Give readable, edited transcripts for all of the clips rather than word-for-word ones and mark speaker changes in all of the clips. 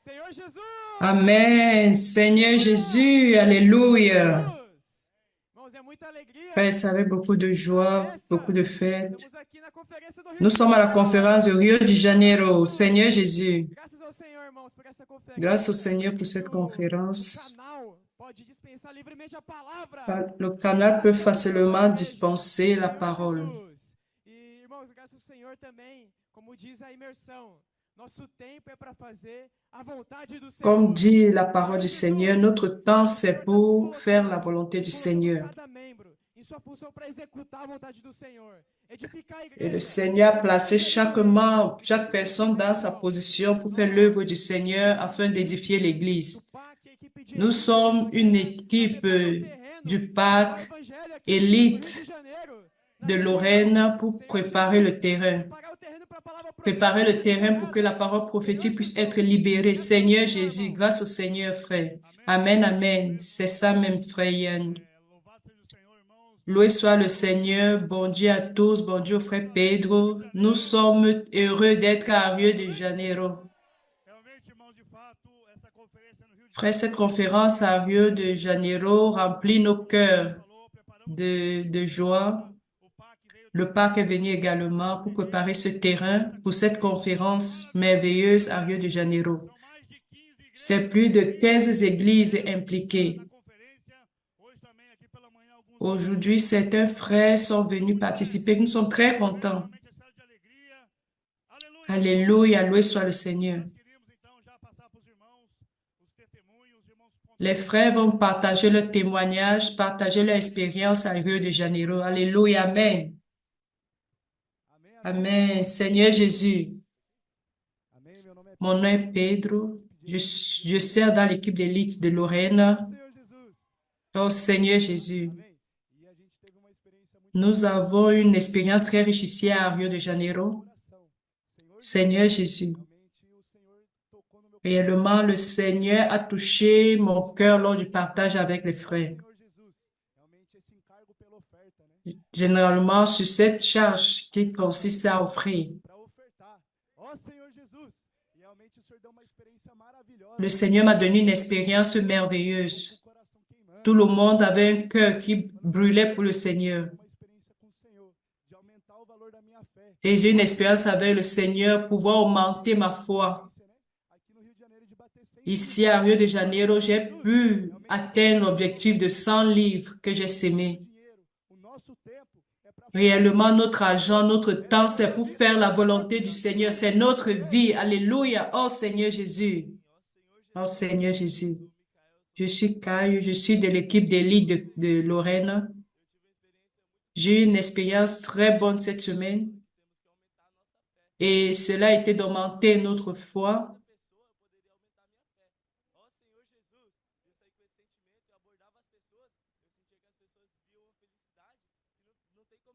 Speaker 1: Senhor Jesus!
Speaker 2: Amen. Seigneur
Speaker 1: Aleluia!
Speaker 2: Jésus,
Speaker 1: Senhor
Speaker 2: Alléluia.
Speaker 1: Jesus! Irmãos, é muita
Speaker 2: Frère,
Speaker 1: alegria,
Speaker 2: c'est avec beaucoup de
Speaker 1: muita
Speaker 2: joie, beaucoup
Speaker 1: festa.
Speaker 2: de fêtes.
Speaker 1: Estamos aqui na Conferência do Rio
Speaker 2: Nous
Speaker 1: de
Speaker 2: sommes à la
Speaker 1: Janeiro!
Speaker 2: conférence de Rio de
Speaker 1: Senhor
Speaker 2: Janeiro. Seigneur
Speaker 1: Jesus!
Speaker 2: Jésus,
Speaker 1: Graças ao Senhor, irmãos, por essa
Speaker 2: grâce au
Speaker 1: conferência
Speaker 2: Seigneur pour
Speaker 1: em que
Speaker 2: cette
Speaker 1: o
Speaker 2: conférence.
Speaker 1: canal pode dispensar livremente a palavra
Speaker 2: Le
Speaker 1: e
Speaker 2: canal
Speaker 1: nós
Speaker 2: peut
Speaker 1: temos sido uma
Speaker 2: facilement
Speaker 1: igreja.
Speaker 2: dispenser la
Speaker 1: Senhor
Speaker 2: parole.
Speaker 1: Jesus! E, irmãos, graças ao Senhor também, como diz a imersão, nosso tempo é para fazer a vontade do
Speaker 2: Comme
Speaker 1: Senhor.
Speaker 2: dit la parole
Speaker 1: Senhor
Speaker 2: du Seigneur,
Speaker 1: Jesus,
Speaker 2: notre temps,
Speaker 1: o Senhor
Speaker 2: c'est
Speaker 1: está nos
Speaker 2: pour faire la
Speaker 1: colocando
Speaker 2: volonté
Speaker 1: e
Speaker 2: du
Speaker 1: colocando
Speaker 2: Seigneur.
Speaker 1: cada membro em sua função para executar a vontade do Senhor. Edificar a
Speaker 2: Et le
Speaker 1: igreja,
Speaker 2: Seigneur a placé
Speaker 1: sugerir
Speaker 2: chaque
Speaker 1: líderes.
Speaker 2: membre,
Speaker 1: E
Speaker 2: chaque
Speaker 1: nesse
Speaker 2: personne dans
Speaker 1: sentimento,
Speaker 2: sa
Speaker 1: irmãos,
Speaker 2: position pour faire l'œuvre
Speaker 1: nós,
Speaker 2: du Seigneur afin d'édifier
Speaker 1: do
Speaker 2: l'Église.
Speaker 1: PAC, a equipe de
Speaker 2: Nous
Speaker 1: elite do
Speaker 2: sommes une
Speaker 1: Lorena,
Speaker 2: équipe
Speaker 1: arrendando o terreno
Speaker 2: du
Speaker 1: para levar o
Speaker 2: PAC
Speaker 1: evangelho aqui no Rio de
Speaker 2: élite
Speaker 1: Janeiro, na
Speaker 2: de
Speaker 1: região.
Speaker 2: Lorraine pour
Speaker 1: Senhor
Speaker 2: préparer le
Speaker 1: Jesus,
Speaker 2: terrain.
Speaker 1: preparar o terreno para a palavra
Speaker 2: Préparer
Speaker 1: profética
Speaker 2: le
Speaker 1: ser
Speaker 2: terrain pour que la
Speaker 1: liberada.
Speaker 2: parole
Speaker 1: Senhor
Speaker 2: prophétique puisse être
Speaker 1: Jesus,
Speaker 2: libérée.
Speaker 1: graças ao
Speaker 2: Seigneur
Speaker 1: Senhor,
Speaker 2: Jésus,
Speaker 1: irmãos.
Speaker 2: grâce au Seigneur, frère.
Speaker 1: Amém?
Speaker 2: Amen, amen.
Speaker 1: Amém?
Speaker 2: C'est ça même, frère Yann.
Speaker 1: Louvado seja o Senhor, irmãos. Bom
Speaker 2: Loué
Speaker 1: dia
Speaker 2: soit
Speaker 1: a
Speaker 2: le
Speaker 1: todos.
Speaker 2: Seigneur. Bon Dieu à tous. Bon Dieu au frère
Speaker 1: Muito alegre no Rio
Speaker 2: Pedro.
Speaker 1: de
Speaker 2: Nous
Speaker 1: Janeiro.
Speaker 2: sommes heureux d'être à Rio de
Speaker 1: Amém?
Speaker 2: Janeiro.
Speaker 1: Realmente, irmãos, de fato, essa conferência no Rio de
Speaker 2: Frère, cette
Speaker 1: Janeiro,
Speaker 2: conférence à Rio de Janeiro remplit nos
Speaker 1: como o pastor
Speaker 2: cœurs
Speaker 1: falou, preparamos o terreno
Speaker 2: de
Speaker 1: para
Speaker 2: joie.
Speaker 1: executar. O PAC veio
Speaker 2: Le
Speaker 1: também
Speaker 2: parc est
Speaker 1: para
Speaker 2: venu également pour
Speaker 1: pedir
Speaker 2: préparer ce
Speaker 1: para
Speaker 2: terrain
Speaker 1: essa
Speaker 2: pour cette
Speaker 1: conferência
Speaker 2: conférence
Speaker 1: maravilhosa no Rio de
Speaker 2: merveilleuse à Rio de
Speaker 1: Janeiro.
Speaker 2: Janeiro.
Speaker 1: São mais de 15
Speaker 2: C'est
Speaker 1: igrejas
Speaker 2: plus de
Speaker 1: envolvidas
Speaker 2: 15 églises
Speaker 1: na
Speaker 2: impliquées.
Speaker 1: conferência. Hoje também aqui pela manhã alguns irmãos
Speaker 2: Aujourd'hui, certains frères sont venus
Speaker 1: como é
Speaker 2: participer. Nous sommes très
Speaker 1: conferência
Speaker 2: contents.
Speaker 1: realmente é estado de alegria. Aleluia.
Speaker 2: Alléluia, loué soit le Seigneur.
Speaker 1: Nós queríamos então já passar para os irmãos os testemunhos, os irmãos
Speaker 2: Les
Speaker 1: contarem
Speaker 2: frères vont partager leur témoignage, partager leur expérience à Rio de Janeiro. Alléluia, Amen.
Speaker 1: amém, amém.
Speaker 2: Amen. Seigneur Jésus,
Speaker 1: Amém, meu nome é
Speaker 2: mon nom
Speaker 1: Pedro,
Speaker 2: est Pedro.
Speaker 1: equipe de
Speaker 2: Je,
Speaker 1: elite do Rio de
Speaker 2: je sers
Speaker 1: Janeiro.
Speaker 2: dans l'équipe d'élite de
Speaker 1: Oh,
Speaker 2: Lorraine.
Speaker 1: Senhor Jesus.
Speaker 2: Oh Seigneur Jésus,
Speaker 1: Amém. E a gente teve uma experiência muito
Speaker 2: nous
Speaker 1: rica
Speaker 2: avons une expérience très riche ici à Rio de
Speaker 1: no meu
Speaker 2: Janeiro.
Speaker 1: coração. Senhor Jesus,
Speaker 2: Seigneur Jésus,
Speaker 1: realmente o Senhor tocou no meu coração.
Speaker 2: réellement, le Seigneur a touché mon cœur lors du partage avec les
Speaker 1: Oh,
Speaker 2: frères.
Speaker 1: Senhor Jesus, realmente esse encargo pela oferta, né?
Speaker 2: Généralement, sur cette charge qui consiste à offrir,
Speaker 1: Para ofertar. Ó Senhor Jesus, e realmente o Senhor deu uma experiência
Speaker 2: le
Speaker 1: maravilhosa.
Speaker 2: Seigneur m'a donné une expérience
Speaker 1: Todos estavam com o
Speaker 2: merveilleuse.
Speaker 1: coração
Speaker 2: Tout
Speaker 1: queimando.
Speaker 2: le monde avait un cœur qui
Speaker 1: Falando,
Speaker 2: brûlait
Speaker 1: Senhor
Speaker 2: pour le
Speaker 1: Jesus, eu
Speaker 2: Seigneur.
Speaker 1: tive uma experiência com o Senhor de aumentar o valor da minha fé.
Speaker 2: Et j'ai une expérience avec le Seigneur, pouvoir augmenter ma foi.
Speaker 1: Experiência, né? Aqui no Rio de Janeiro de bater 100
Speaker 2: Ici
Speaker 1: livros.
Speaker 2: à Rio de Janeiro,
Speaker 1: Senhor
Speaker 2: j'ai
Speaker 1: Jesus,
Speaker 2: pu
Speaker 1: realmente o nosso
Speaker 2: atteindre
Speaker 1: tempo,
Speaker 2: l'objectif de 100 livres que j'ai
Speaker 1: o nosso
Speaker 2: sémé.
Speaker 1: dinheiro, o nosso tempo é para fazer a
Speaker 2: Réellement,
Speaker 1: vontade do
Speaker 2: notre argent,
Speaker 1: Senhor.
Speaker 2: notre
Speaker 1: É
Speaker 2: temps, c'est
Speaker 1: viver
Speaker 2: pour
Speaker 1: isso.
Speaker 2: faire la
Speaker 1: Ó
Speaker 2: volonté du
Speaker 1: Senhor
Speaker 2: Seigneur.
Speaker 1: Jesus.
Speaker 2: C'est notre
Speaker 1: Ei,
Speaker 2: vie. Alléluia. Oh Seigneur Jésus. Oh Seigneur Jésus. Je suis Caio, je suis de l'équipe d'élite de Lorraine. J'ai eu une expérience très bonne cette semaine et cela a été d'augmenter notre foi.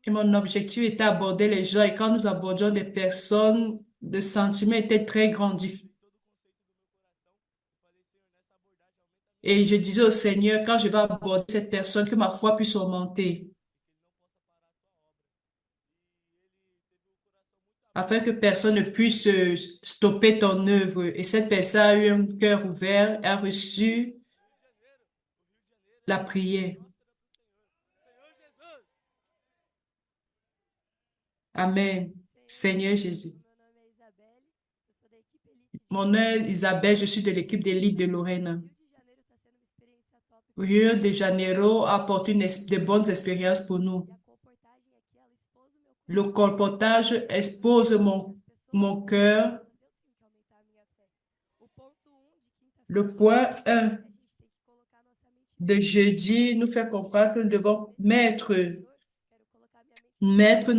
Speaker 2: Et mon objectif était d'aborder les gens et quand nous abordions des personnes, le sentiment était très grandif. Et je disais au Seigneur, quand je vais aborder cette personne, que ma foi puisse augmenter, afin que personne ne puisse stopper ton œuvre. Et cette personne a eu un cœur ouvert, a reçu la prière. Amen. Seigneur Jésus. Mon nom est Isabelle, je suis de l'équipe d'élite de Lorraine. Rio de Janeiro a apporté de bonnes expériences pour nous. Le colportage expose mon cœur. Le point 1 de jeudi nous fait comprendre que nous devons mettre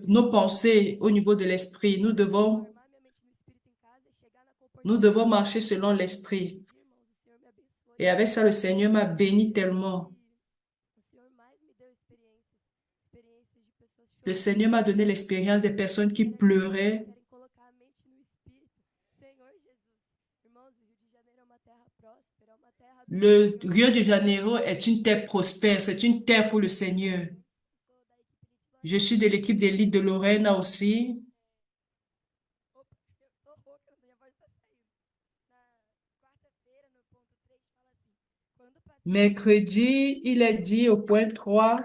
Speaker 2: nos pensées au niveau de l'esprit. Nous devons marcher selon l'esprit. Et avec ça, le Seigneur m'a béni tellement. Le Seigneur m'a donné l'expérience des personnes qui pleuraient. Le Rio de Janeiro est une terre prospère, c'est une terre pour le Seigneur. Je suis de l'équipe d'élite de Lorraine aussi. Mercredi, il est dit au point 3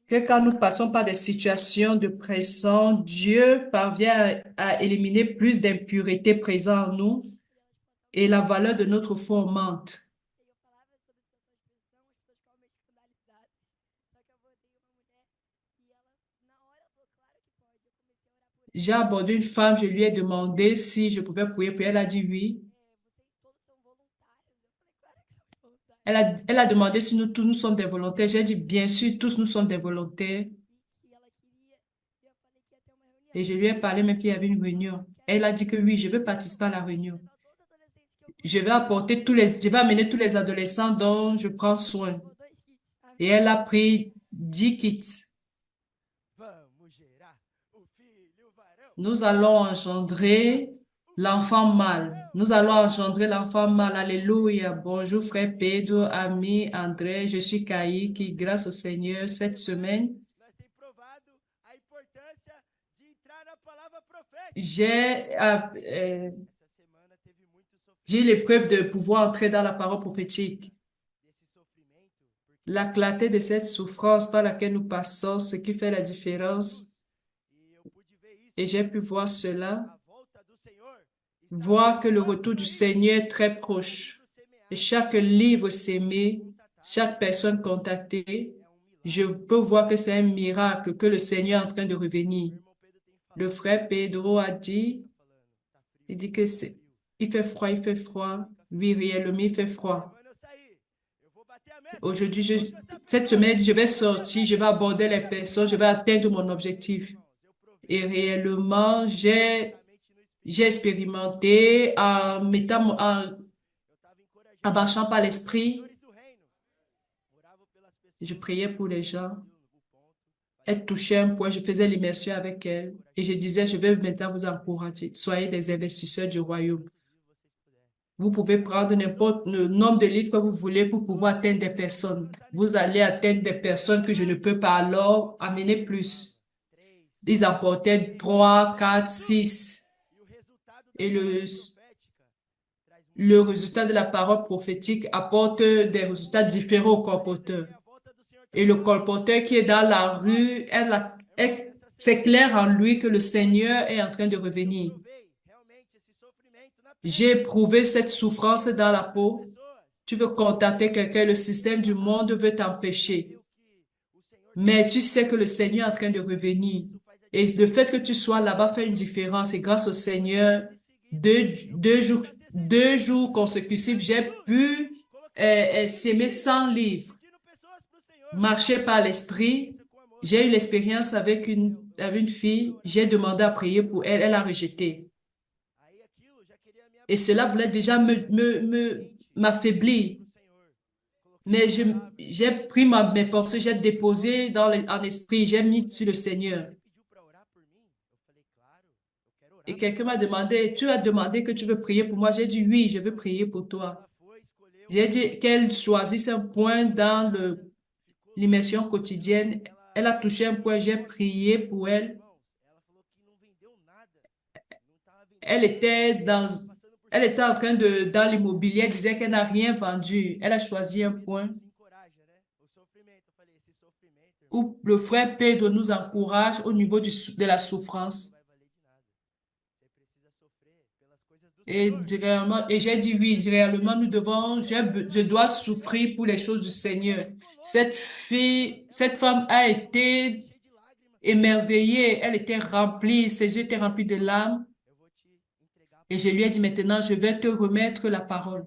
Speaker 2: que quand nous passons par des situations de pression, Dieu parvient à éliminer plus d'impuretés présentes en nous et la valeur de notre foi augmente. J'ai abordé une femme, je lui ai demandé si je pouvais prier pour elle, elle a dit oui. Elle a demandé si nous tous nous sommes des volontaires. J'ai dit bien sûr, tous nous sommes des volontaires. Et je lui ai parlé même qu'il y avait une réunion. Elle a dit que oui, je veux participer à la réunion. Je vais amener tous les adolescents dont je prends soin. Et elle a pris 10 kits. Nous allons engendrer l'enfant mâle. Nous allons engendrer l'enfant mâle. Alléluia. Bonjour frère Pedro, ami André. Je suis Caï qui, grâce au Seigneur, cette semaine, j'ai j'ai eu l'épreuve de pouvoir entrer dans la parole prophétique. La clarté de cette souffrance par laquelle nous passons, ce qui fait la différence. Et j'ai pu voir cela, voir que le retour du Seigneur est très proche. Et chaque livre sémé, chaque personne contactée, je peux voir que c'est un miracle, que le Seigneur est en train de revenir. Le frère Pedro a dit, il dit que il fait froid, il fait froid. Oui, réellement, il fait froid. Aujourd'hui, cette semaine, je vais sortir, je vais aborder les personnes, je vais atteindre mon objectif. Et réellement, j'ai expérimenté en marchant par l'esprit. Je priais pour les gens. Elle touchait un point, je faisais l'immersion avec elle. Et je disais, je vais maintenant vous encourager. Soyez des investisseurs du royaume. Vous pouvez prendre n'importe le nombre de livres que vous voulez pour pouvoir atteindre des personnes. Vous allez atteindre des personnes que je ne peux pas, alors amener plus. Ils apportaient 3, 4, 6. Et le résultat de la parole prophétique apporte des résultats différents au colporteur. Et le colporteur qui est dans la rue, c'est clair en lui que le Seigneur est en train de revenir. J'ai éprouvé cette souffrance dans la peau. Tu veux contacter quelqu'un, le système du monde veut t'empêcher. Mais tu sais que le Seigneur est en train de revenir. Et le fait que tu sois là-bas fait une différence. Et grâce au Seigneur, deux jours consécutifs, j'ai pu s'aimer 100 livres, marcher par l'esprit. J'ai eu l'expérience avec une fille. J'ai demandé à prier pour elle. Elle a rejeté. Et cela voulait déjà m'affaiblir. Mais j'ai pris mes pensées, j'ai déposé en esprit, j'ai mis sur le Seigneur. Et quelqu'un m'a demandé, tu as demandé que tu veux prier pour moi? J'ai dit oui, je veux prier pour toi. J'ai dit qu'elle choisisse un point dans l'immersion quotidienne. Elle a touché un point, j'ai prié pour elle. Elle était dans, Elle était en train dans l'immobilier, elle disait qu'elle n'a rien vendu. Elle a choisi un point où le frère Pedro nous encourage au niveau de la souffrance. Et j'ai dit oui, réellement, je dois souffrir pour les choses du Seigneur. Cette femme a été émerveillée, elle était remplie, ses yeux étaient remplis de larmes. Et je lui ai dit maintenant, je vais te remettre la parole.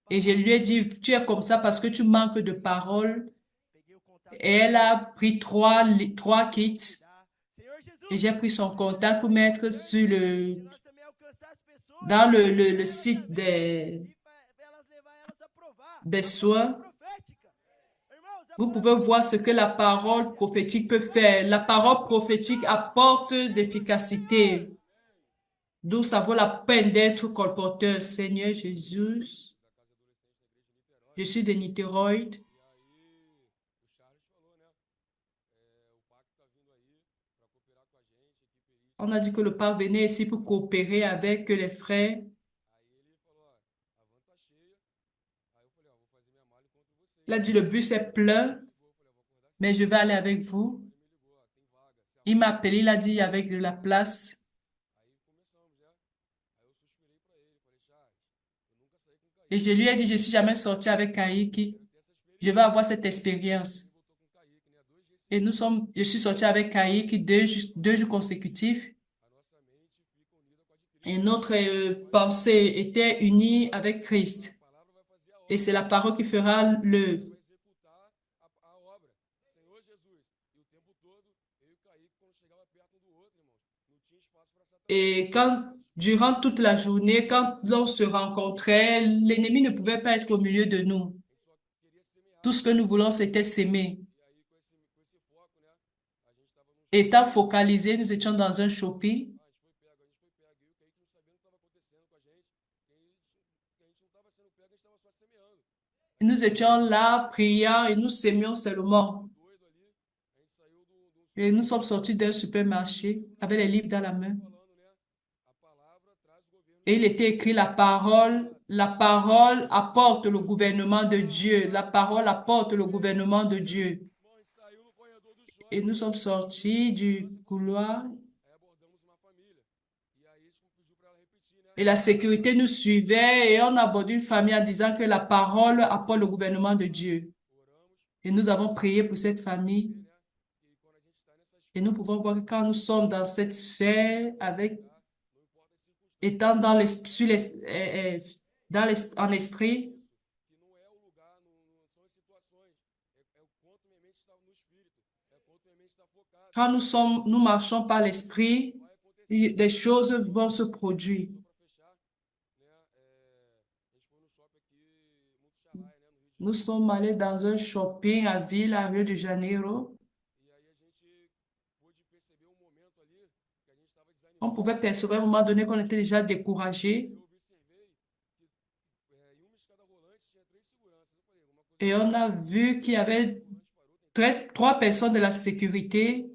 Speaker 2: Et je lui ai dit, tu es comme ça parce que tu manques de parole. Et elle a pris trois kits. Et j'ai pris son contact pour mettre dans le site des soins. Vous pouvez voir ce que la parole prophétique peut faire. La parole prophétique apporte d'efficacité. D'où ça vaut la peine d'être colporteur. Seigneur Jésus, je suis de Niterói. On a dit que le père venait ici pour coopérer avec les frères. Il a dit, le bus est plein, mais je vais aller avec vous. Il m'a appelé, il a dit, avec de la place. Et je lui ai dit, je suis jamais sorti avec Kayiki. Je vais avoir cette expérience. Et je suis sorti avec Kayiki deux jours consécutifs. Et notre pensée était unie avec Christ. Et c'est la parole qui fera l'œuvre. Et durant toute la journée, quand l'on se rencontrait, l'ennemi ne pouvait pas être au milieu de nous. Tout ce que nous voulons, c'était s'aimer. Étant focalisés, nous étions dans un shopping. Nous étions là, priant, et nous s'aimions seulement. Et nous sommes sortis d'un supermarché avec les livres dans la main. Et il était écrit la parole apporte le gouvernement de Dieu. La parole apporte le gouvernement de Dieu. Et nous sommes sortis du couloir. Et la sécurité nous suivait et on a abordé une famille en disant que la parole apporte le gouvernement de Dieu. Et nous avons prié pour cette famille. Et nous pouvons voir que quand nous sommes dans cette sphère étant en esprit, quand nous marchons par l'esprit, les choses vont se produire. Nous sommes allés dans un shopping à Ville, à Rio de Janeiro. On pouvait percevoir à un moment donné qu'on était déjà découragé. Et on a vu qu'il y avait trois personnes de la sécurité.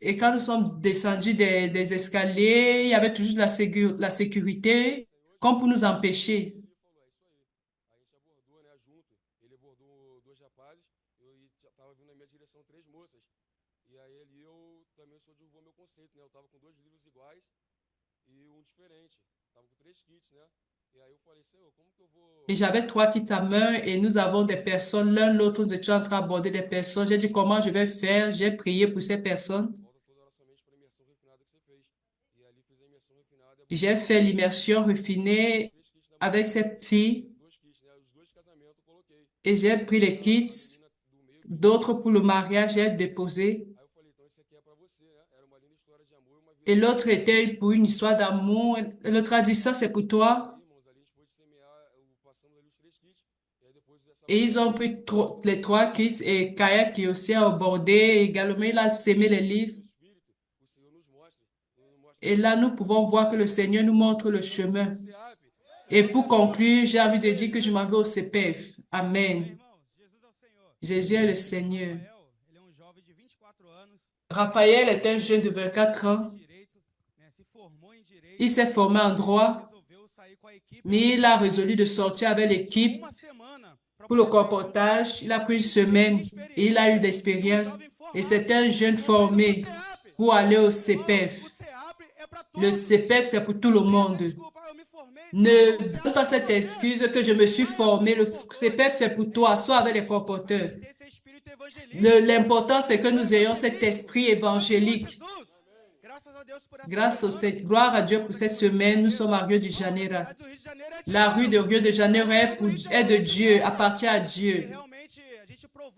Speaker 2: Et quand nous sommes descendus des escaliers, il y avait toujours la sécurité comme pour nous empêcher. Et j'avais 3 kits à main et nous avons des personnes, l'un l'autre, nous étions en train d'aborder des personnes. J'ai dit comment je vais faire. J'ai prié pour ces personnes. J'ai fait l'immersion refinée avec ces filles et j'ai pris les kits. D'autres pour le mariage, j'ai déposé. Et l'autre était pour une histoire d'amour. L'autre a dit ça, c'est pour toi. Et ils ont pris les 3 kits et Kaya qui aussi a abordé également. Il a sémé les livres. Et là, nous pouvons voir que le Seigneur nous montre le chemin. Et pour conclure, j'ai envie de dire que je m'en vais au CPF. Amen. Jésus est le Seigneur. Raphaël est un jeune de 24 ans. Il s'est formé en droit, mais il a résolu de sortir avec l'équipe pour le colportage. Il a pris une semaine et il a eu d'expérience. Et c'est un jeune formé pour aller au CPF. Le CPF, c'est pour tout le monde. Ne donne pas cette excuse que je me suis formé. Le CPF, c'est pour toi. Sois avec les colporteurs. L'important, c'est que nous ayons cet esprit évangélique. Gloire à Dieu pour cette semaine. Nous sommes à Rio de Janeiro. La rue de Rio de Janeiro est de Dieu, appartient à Dieu.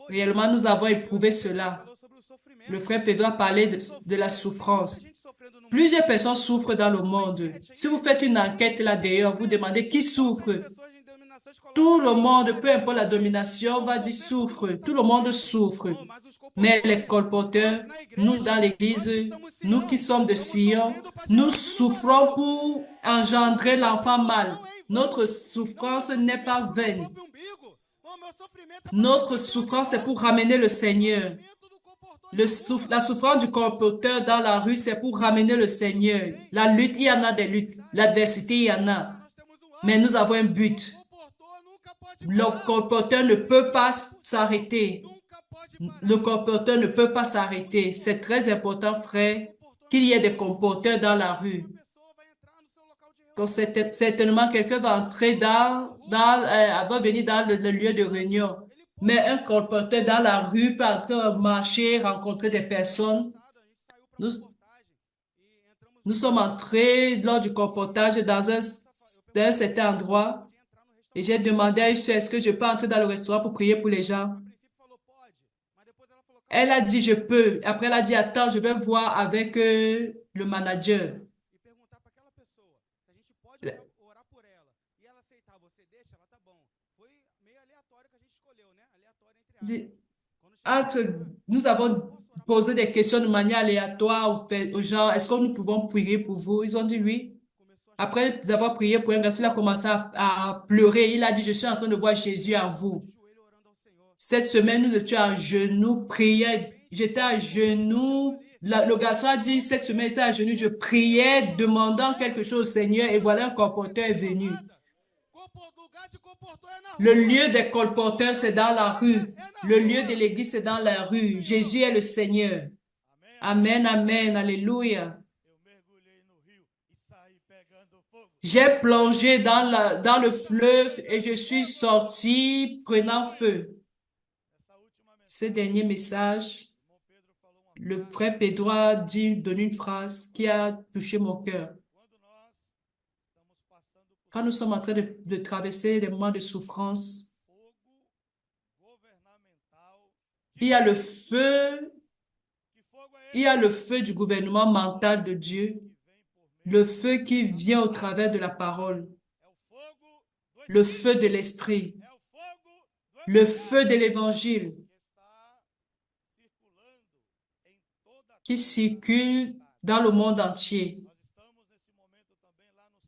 Speaker 2: Réellement, nous avons éprouvé cela. Le frère Pedro a parlé de la souffrance. Plusieurs personnes souffrent dans le monde. Si vous faites une enquête là d'ailleurs, vous demandez qui souffre. Tout le monde, peu importe la domination, va dire souffre. Tout le monde souffre. Mais les colporteurs, nous dans l'Église, nous qui sommes de Sion, nous souffrons pour engendrer l'enfant mâle. Notre souffrance n'est pas vaine. Notre souffrance est pour ramener le Seigneur. La souffrance du colporteur dans la rue, c'est pour ramener le Seigneur. La lutte, il y en a des luttes. L'adversité, il y en a. Mais nous avons un but. Le colporteur ne peut pas s'arrêter. Le colporteur ne peut pas s'arrêter. C'est très important, frère, qu'il y ait des colporteurs dans la rue. Donc, certainement, quelqu'un va entrer va venir dans le lieu de réunion. Mais un colporteur dans la rue peut entrer, marcher, rencontrer des personnes. Nous, nous sommes entrés lors du colportage dans un certain endroit et j'ai demandé à une soeur, est-ce que je peux entrer dans le restaurant pour prier pour les gens? Elle a dit, je peux. Après, elle a dit, attends, je vais voir avec le manager. Dit, nous avons posé des questions de manière aléatoire aux gens. Est-ce que nous pouvons prier pour vous? Ils ont dit oui. Après avoir prié pour un garçon, il a commencé à pleurer. Il a dit, je suis en train de voir Jésus en vous. Cette semaine, nous étions à genoux, priais. J'étais à genoux. Le garçon a dit, cette semaine, j'étais à genoux, je priais, demandant quelque chose au Seigneur, et voilà un colporteur est venu. Le lieu des colporteurs, c'est dans la rue. Le lieu de l'église, c'est dans la rue. Jésus est le Seigneur. Amen, amen, alléluia. J'ai plongé dans le fleuve et je suis sorti prenant feu. Ce dernier message, le frère Pedro a donné une phrase qui a touché mon cœur. Quand nous sommes en train de traverser des moments de souffrance, il y a le feu du gouvernement mental de Dieu, le feu qui vient au travers de la parole, le feu de l'esprit, le feu de l'évangile qui circule dans le monde entier.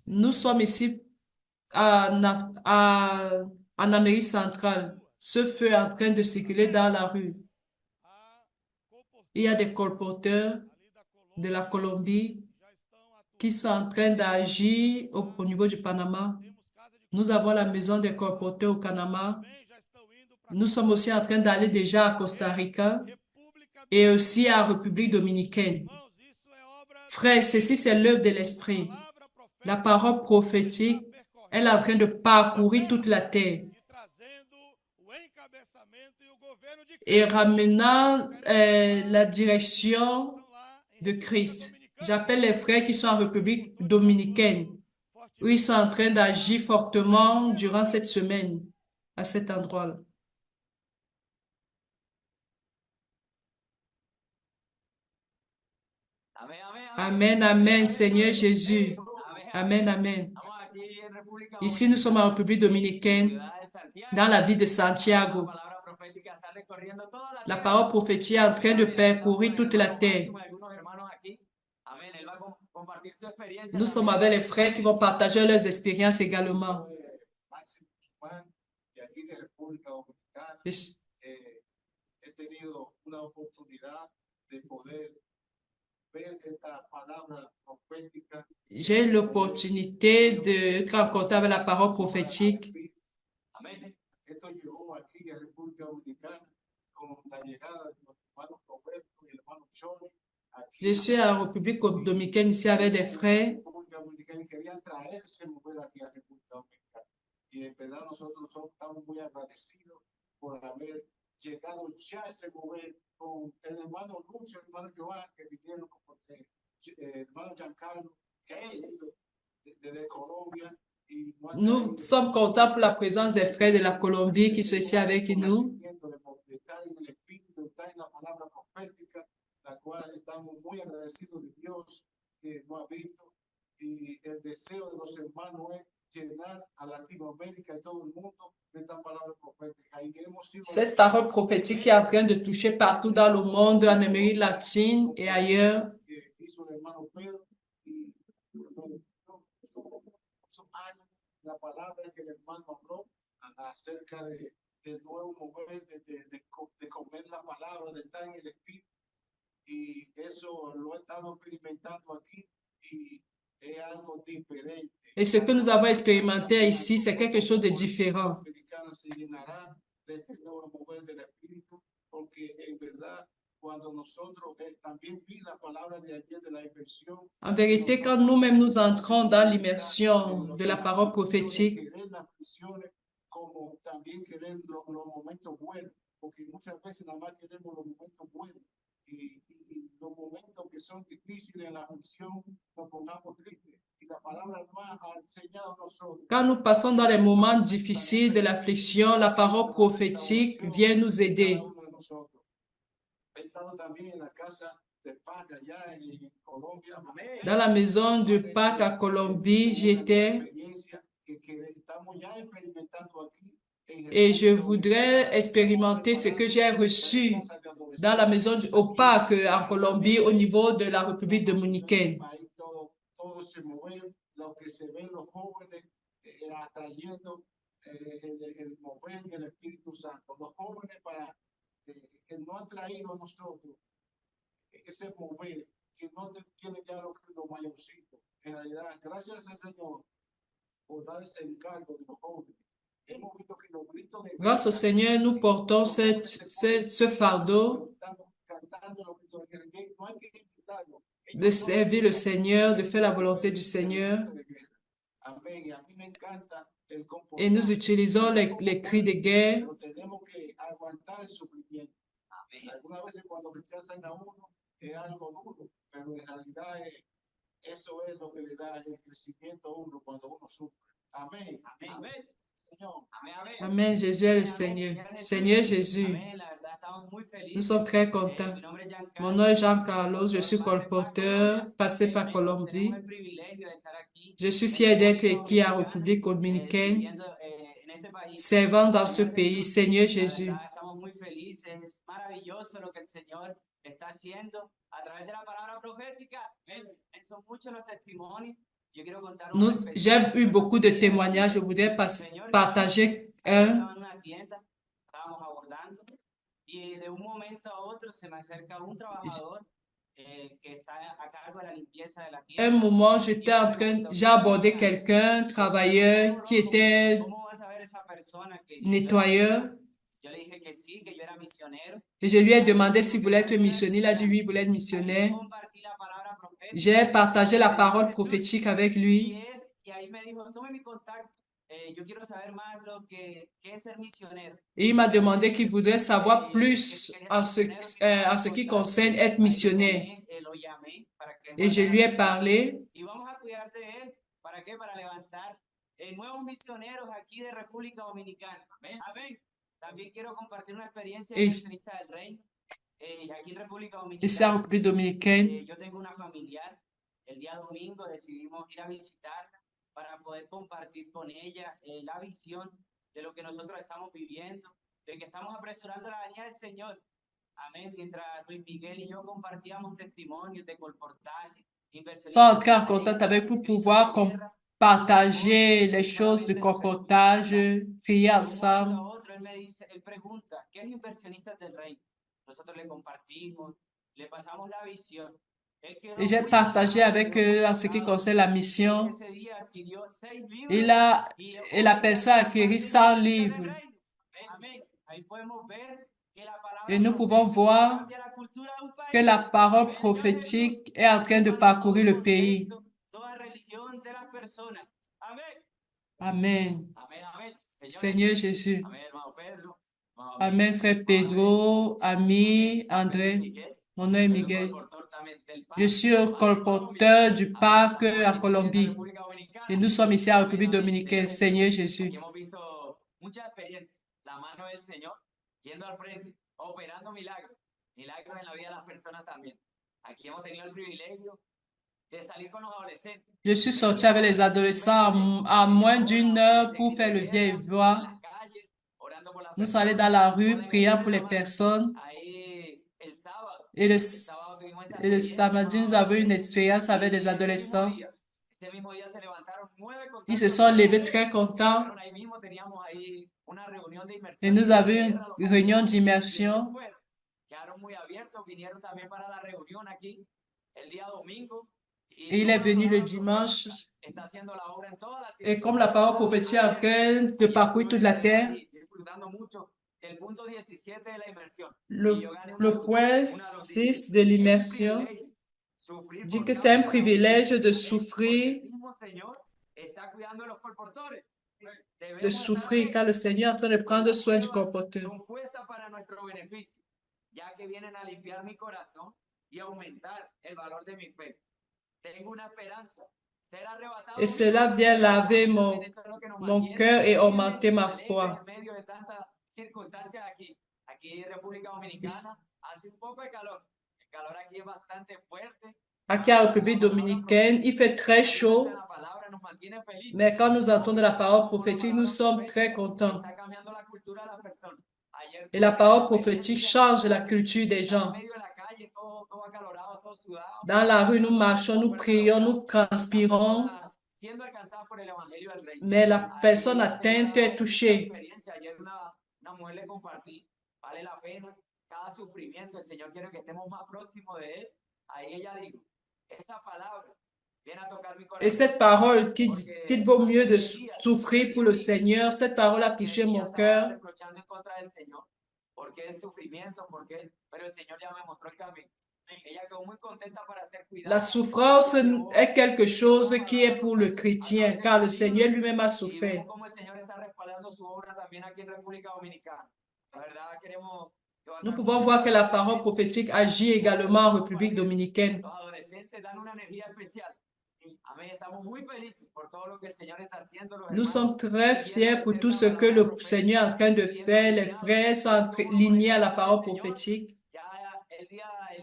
Speaker 2: Nous sommes ici en Amérique centrale. Ce feu est en train de circuler dans la rue. Il y a des colporteurs de la Colombie qui sont en train d'agir au niveau du Panama. Nous avons la maison des colporteurs au Panama. Nous sommes aussi en train d'aller déjà à Costa Rica et aussi à République dominicaine. Frère, ceci c'est l'œuvre de l'Esprit. La parole prophétique, elle est en train de parcourir toute la terre et ramenant la direction de Christ. J'appelle les frères qui sont en République dominicaine, où ils sont en train d'agir fortement durant cette semaine à cet endroit-là. Amen, amen, Seigneur Jésus. Amen, amen. Ici, nous sommes en République dominicaine, dans la ville de Santiago. La parole prophétique est en train de parcourir toute la terre. Nous sommes avec les frères qui vont partager leurs expériences également. J'ai eu l'opportunité d'être en contact avec la parole prophétique. Je suis en République dominicaine ici avec des frères.
Speaker 3: Llegado ya ese mover con el hermano Lucho, el hermano Joan, que vinieron, el hermano Giancarlo, que ha venido desde Colombia.
Speaker 2: Nous sommes contents pour la présence des frères de la Colombie qui sont ici avec nous.
Speaker 3: La cual estamos muy agradecidos de Dios que nos ha visto, y el deseo de los hermanos es llenar a Latinoamérica y todo el mundo de esta palabra profética.
Speaker 2: Cette parole prophétique est en train de toucher partout dans le monde, en Amérique latine et ailleurs.
Speaker 3: La palabra que el hermano habló acerca del nuevo mover, de comer la palabra, de estar en el espíritu, y eso lo he estado experimentando aquí, y es algo diferente.
Speaker 2: Et ce que nous avons expérimenté ici, c'est quelque chose de différent.
Speaker 3: Dominicana se llenará de este nuevo mover del Espíritu, porque en verdad, cuando nosotros también vi la palabra de ayer de la inversión,
Speaker 2: En vérité, quand nous-mêmes nous entrons dans l'immersion de la parole prophétique,
Speaker 3: querer las visiones como también querer los momentos buenos, porque muchas veces nada más queremos los momentos buenos y los momentos que son difíciles en la visión nos pongamos tristes. Y la palabra más ha enseñado a nosotros.
Speaker 2: quand nous passons dans les moments difficiles de l'affliction, la parole prophétique vient nous aider.
Speaker 3: He estado también en la casa de Paz allá en Colombia.
Speaker 2: Dans la maison de Pâques à Colombie, j'étais
Speaker 3: que estamos ya experimentando aquí
Speaker 2: et je voudrais expérimenter ce que j'ai reçu dans la maison au Pâques en Colombie au niveau de la République dominicaine.
Speaker 3: Todo se mover, lo que se ven los jóvenes atrayendo el mover del Espíritu Santo. Los jóvenes para que no han traído a nosotros ese mover, que no tienen ya los mayorcitos. En realidad, gracias al Señor por dar ese encargo de los jóvenes. Hemos visto que los gritos de
Speaker 2: Grâce au Seigneur, nous portons ce fardeau de servir le Seigneur, de faire la volonté du Seigneur. Et nous utilisons les cris de guerre.
Speaker 3: Algunas veces cuando rechazan a uno es algo duro, pero en realidad eso es lo que le da el crecimiento a uno cuando uno sufre. Amén. Amén. Señor.
Speaker 2: Amen. Jésus est le Seigneur. Seigneur Jésus, nous sommes très contents. Mon nom est Jean-Carlos, je suis colporteur, passé par Colombie. Je suis fier d'être ici en République dominicaine, servant dans ce pays. Seigneur Jésus, j'ai eu beaucoup de témoignages. Je voudrais partager un. Un moment, j'ai abordé quelqu'un, travailleur, qui était nettoyeur. Et je lui ai demandé s'il voulait être missionnaire. Il a dit oui, il voulait être missionnaire. J'ai partagé la parole prophétique avec lui. Et il m'a demandé qu'il voudrait savoir plus en ce qui concerne être missionnaire. Et je lui ai parlé. Ici en République dominicaine,
Speaker 4: el día domingo decidimos ir a visitarla para poder compartir con ella la visión de lo que nosotros estamos viviendo, de que estamos apresurando la venida del Señor. Amén. Mientras Luis Miguel y yo compartíamos testimonios de colportaje,
Speaker 2: sans entrer en contact avec pour pouvoir partager les choses de colportage, prier ensemble.
Speaker 4: Él pregunta, ¿qué es inversionistas del reino? Nosotros le compartimos, le pasamos la visión.
Speaker 2: Et j'ai partagé avec eux en ce qui concerne la mission. Et la personne a acquis 100 livres. Et nous pouvons voir que la parole prophétique est en train de parcourir le pays. Amen. Seigneur Jésus. Amen, frère Pedro, ami, André. Mon nom est Miguel. Je suis un colporteur du Pâques à Colombie. Et nous sommes ici en République dominicaine. Seigneur Jésus. Je suis sorti avec les adolescents à moins d'une heure pour faire le vieil voix. Nous sommes allés dans la rue, priant pour les personnes. Et le samedi, nous avons une expérience avec des adolescents. Ils se sont levés très contents. Et nous avons une réunion d'immersion. Et il est venu le dimanche.
Speaker 4: Está haciendo la obra en toda la
Speaker 2: Et
Speaker 4: tierra.
Speaker 2: comme la parole prophétique est en train de parcourir toute la terre,
Speaker 4: Disfrutando mucho del punto 17 de la inmersión.
Speaker 2: le point 6 de l'immersion dit que c'est un privilège de souffrir, car le Seigneur est en train de prendre soin du colporteur.
Speaker 4: Son puestas para nuestro beneficio, ya que vienen a limpiar mi corazón y aumentar el valor de mi fe. Tengo una esperanza. Ser arrebatado
Speaker 2: Et cela vient laver mon cœur et augmenter ma foi.
Speaker 4: en medio de tantas circunstancias aquí. Aquí en República Dominicana hace un poco de calor. El calor aquí es bastante fuerte.
Speaker 2: Aquí en République dominicaine, il fait très chaud,
Speaker 4: La palabra nos mantiene felices.
Speaker 2: mais quand nous entendons la parole prophétique, nous sommes très contents.
Speaker 4: Está cambiando la cultura de las personas. Ayer
Speaker 2: Et la parole prophétique change la culture des gens.
Speaker 4: en medio de la calle, todo acalorado, todo sudado.
Speaker 2: Dans la rue, nous marchons, nous prions, nous transpirons,
Speaker 4: Siendo alcanzada por el evangelio del reino.
Speaker 2: mais la personne atteinte est touchée.
Speaker 4: Ayer una mujer le compartí, vale la pena cada sufrimiento, el Señor quiere que estemos más próximos de Él. Ahí ella dijo, esa palabra viene a tocar mi corazón.
Speaker 2: Et cette parole qui dit qu'il vaut mieux de souffrir pour le Seigneur, cette parole a touché mon cœur.
Speaker 4: Reprochando en contra del Señor, porque el sufrimiento, porque pero el Señor ya me mostró el camino. Ella quedó muy contenta para ser cuidada.
Speaker 2: La souffrance est quelque chose qui est pour le chrétien, car le Seigneur lui-même a souffert.
Speaker 4: Como el Señor está respaldando su obra también aquí en República Dominicana. La verdad queremos.
Speaker 2: Nous pouvons voir que la parole prophétique agit également en République dominicaine.
Speaker 4: Los adolescentes dan una energía especial. Amén. Estamos muy felices por todo lo que el Señor está haciendo.
Speaker 2: Nous sommes très fiers pour tout ce que le Seigneur est en train de faire. Les frères sont alignés à la parole prophétique.
Speaker 4: Ya el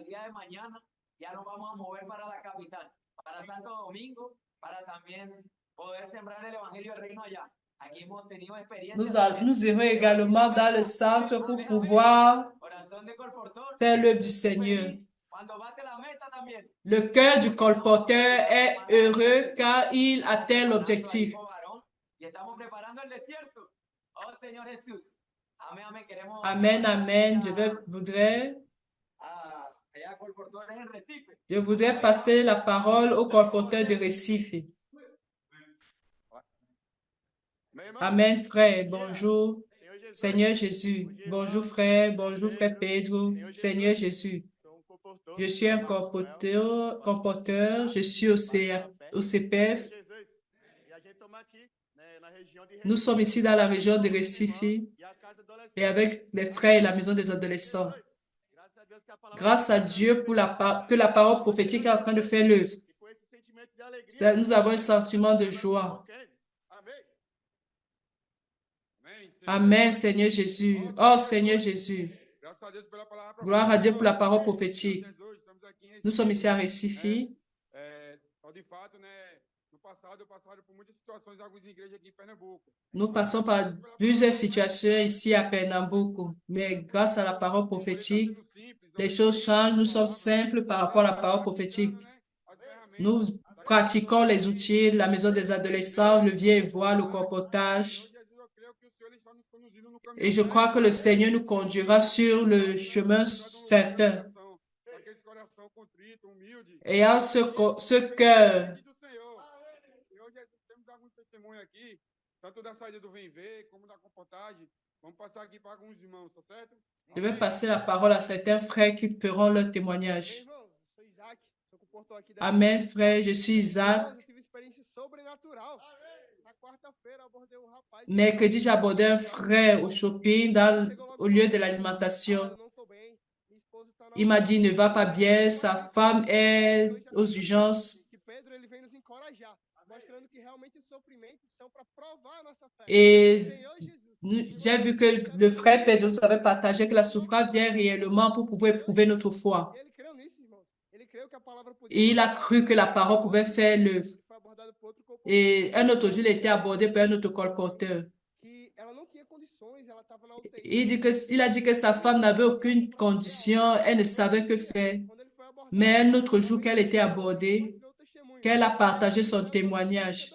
Speaker 4: día de mañana ya nos vamos a mover para la capital, para Santo Domingo, para también poder sembrar el evangelio del reino allá. Aquí hemos tenido experiencias.
Speaker 2: Nous irons également dans le centre pour pouvoir faire l'œuvre du Seigneur. Le cœur du colporteur est heureux car il atteint l'objectif. Amen, amen. Je voudrais passer la parole au colporteur de Recife. Amen, frère. Bonjour, Seigneur Jésus. Bonjour, frère. Bonjour, frère Pedro. Seigneur Jésus. Je suis un colporteur. Je suis au CPF. Nous sommes ici dans la région de Recife et avec les frères et la maison des adolescents. Grâce à Dieu pour que la parole prophétique est en train de faire l'œuvre. Nous avons un sentiment de joie. Amen, Seigneur Jésus. Oh, Seigneur Jésus. Gloire à Dieu pour la parole prophétique. Nous sommes ici à Recife. Nous passons par plusieurs situations ici à Pernambuco, mais grâce à la parole prophétique, les choses changent. Nous sommes simples par rapport à la parole prophétique. Nous pratiquons les outils, la maison des adolescents, le vieux et voix, le colportage. Et je crois que le Seigneur nous conduira sur le chemin certain. Ayant ce cœur, je vais passer la parole à certains frères qui feront leur témoignage. Amen, frère, je suis Isaac. Mercredi, j'ai abordé un frère au shopping au lieu de l'alimentation. Il m'a dit, il ne va pas bien, sa femme est aux urgences. Et j'ai vu que le frère Pedro nous avait partagé que la souffrance vient réellement pour pouvoir éprouver notre foi. Et il a cru que la parole pouvait faire l'œuvre. Et un autre jour, il a été abordé par un autre colporteur. Il a dit que sa femme n'avait aucune condition, elle ne savait que faire. Mais un autre jour qu'elle était abordée, qu'elle a partagé son témoignage.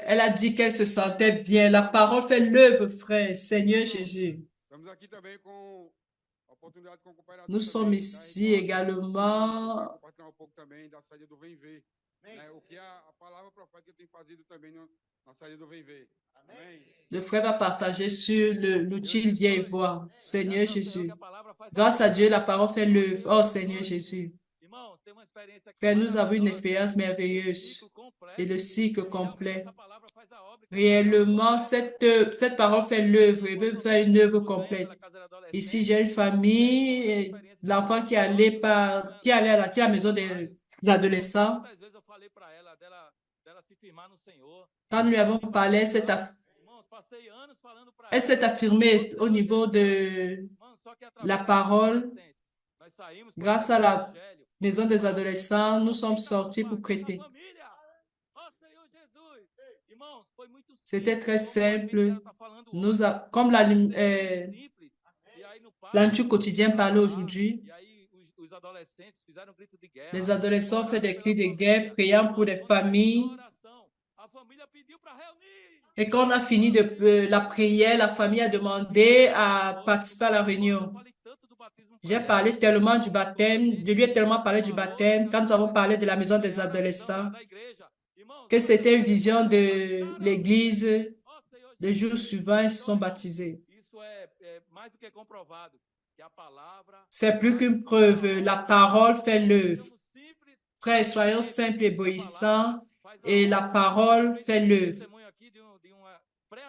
Speaker 2: Elle a dit qu'elle se sentait bien. La parole fait l'œuvre, frère, Seigneur Jésus. Nous sommes ici également.
Speaker 5: Compartilhar pouco também da saída do Vem Ver, né? O que a palavra profética tem fazido também na saída do Vem Ver. Amém.
Speaker 2: Le frère va partager sur l'outil Viens et voir. Seigneur Jésus. Grâce à Dieu, la parole fait l'œuvre. Oh Seigneur Jésus. Frère, nous avons une expérience merveilleuse et le cycle complet. Réellement, cette parole fait l'œuvre et veut faire une œuvre complète. Ici, j'ai une famille, l'enfant qui allait à la maison des adolescents. Quand nous lui avons parlé, elle s'est affirmée au niveau de la parole. Grâce à la maison des adolescents, nous sommes sortis pour prêter. C'était très simple. Comme l'Antu quotidien parlait aujourd'hui, les adolescents font des cris de guerre, priant pour des familles. Et quand on a fini la prière, la famille a demandé à participer à la réunion. J'ai parlé tellement du baptême, je lui ai tellement parlé du baptême, quand nous avons parlé de la maison des adolescents, que c'était une vision de l'église. Le jour suivant, ils se sont baptisés. C'est plus qu'une preuve. La parole fait l'œuvre. Frères, soyons simples et obéissants et la parole fait l'œuvre.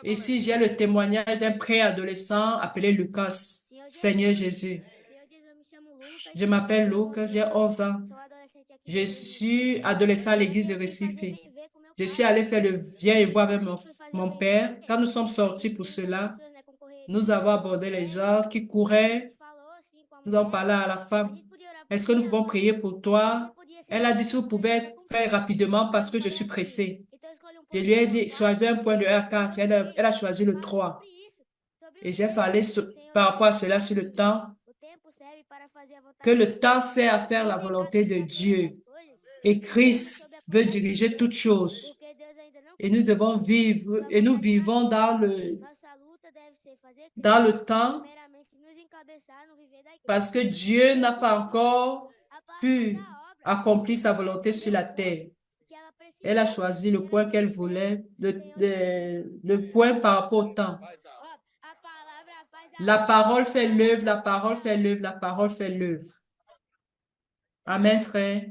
Speaker 2: Ici, j'ai le témoignage d'un préadolescent appelé Lucas. Seigneur Jésus. Je m'appelle Lucas, j'ai 11 ans. Je suis adolescent à l'église de Recife. Je suis allé faire le Viens et voir avec mon père. Quand nous sommes sortis pour cela, nous avons abordé les gens qui couraient. Nous avons parlé à la femme. Est-ce que nous pouvons prier pour toi? Elle a dit si vous pouvez faire rapidement parce que je suis pressée. Je lui ai dit, choisis un point de 1 à 4. Elle a choisi le 3. Et j'ai parlé par rapport à cela sur le temps, que le temps sert à faire la volonté de Dieu. Et Christ veut diriger toutes choses. Et nous devons vivre, et nous vivons dans le temps parce que Dieu n'a pas encore pu accomplir sa volonté sur la terre. Elle a choisi le point qu'elle voulait, le point par rapport au temps. La parole fait l'œuvre, la parole fait l'œuvre, la parole fait l'œuvre. Amen, frère.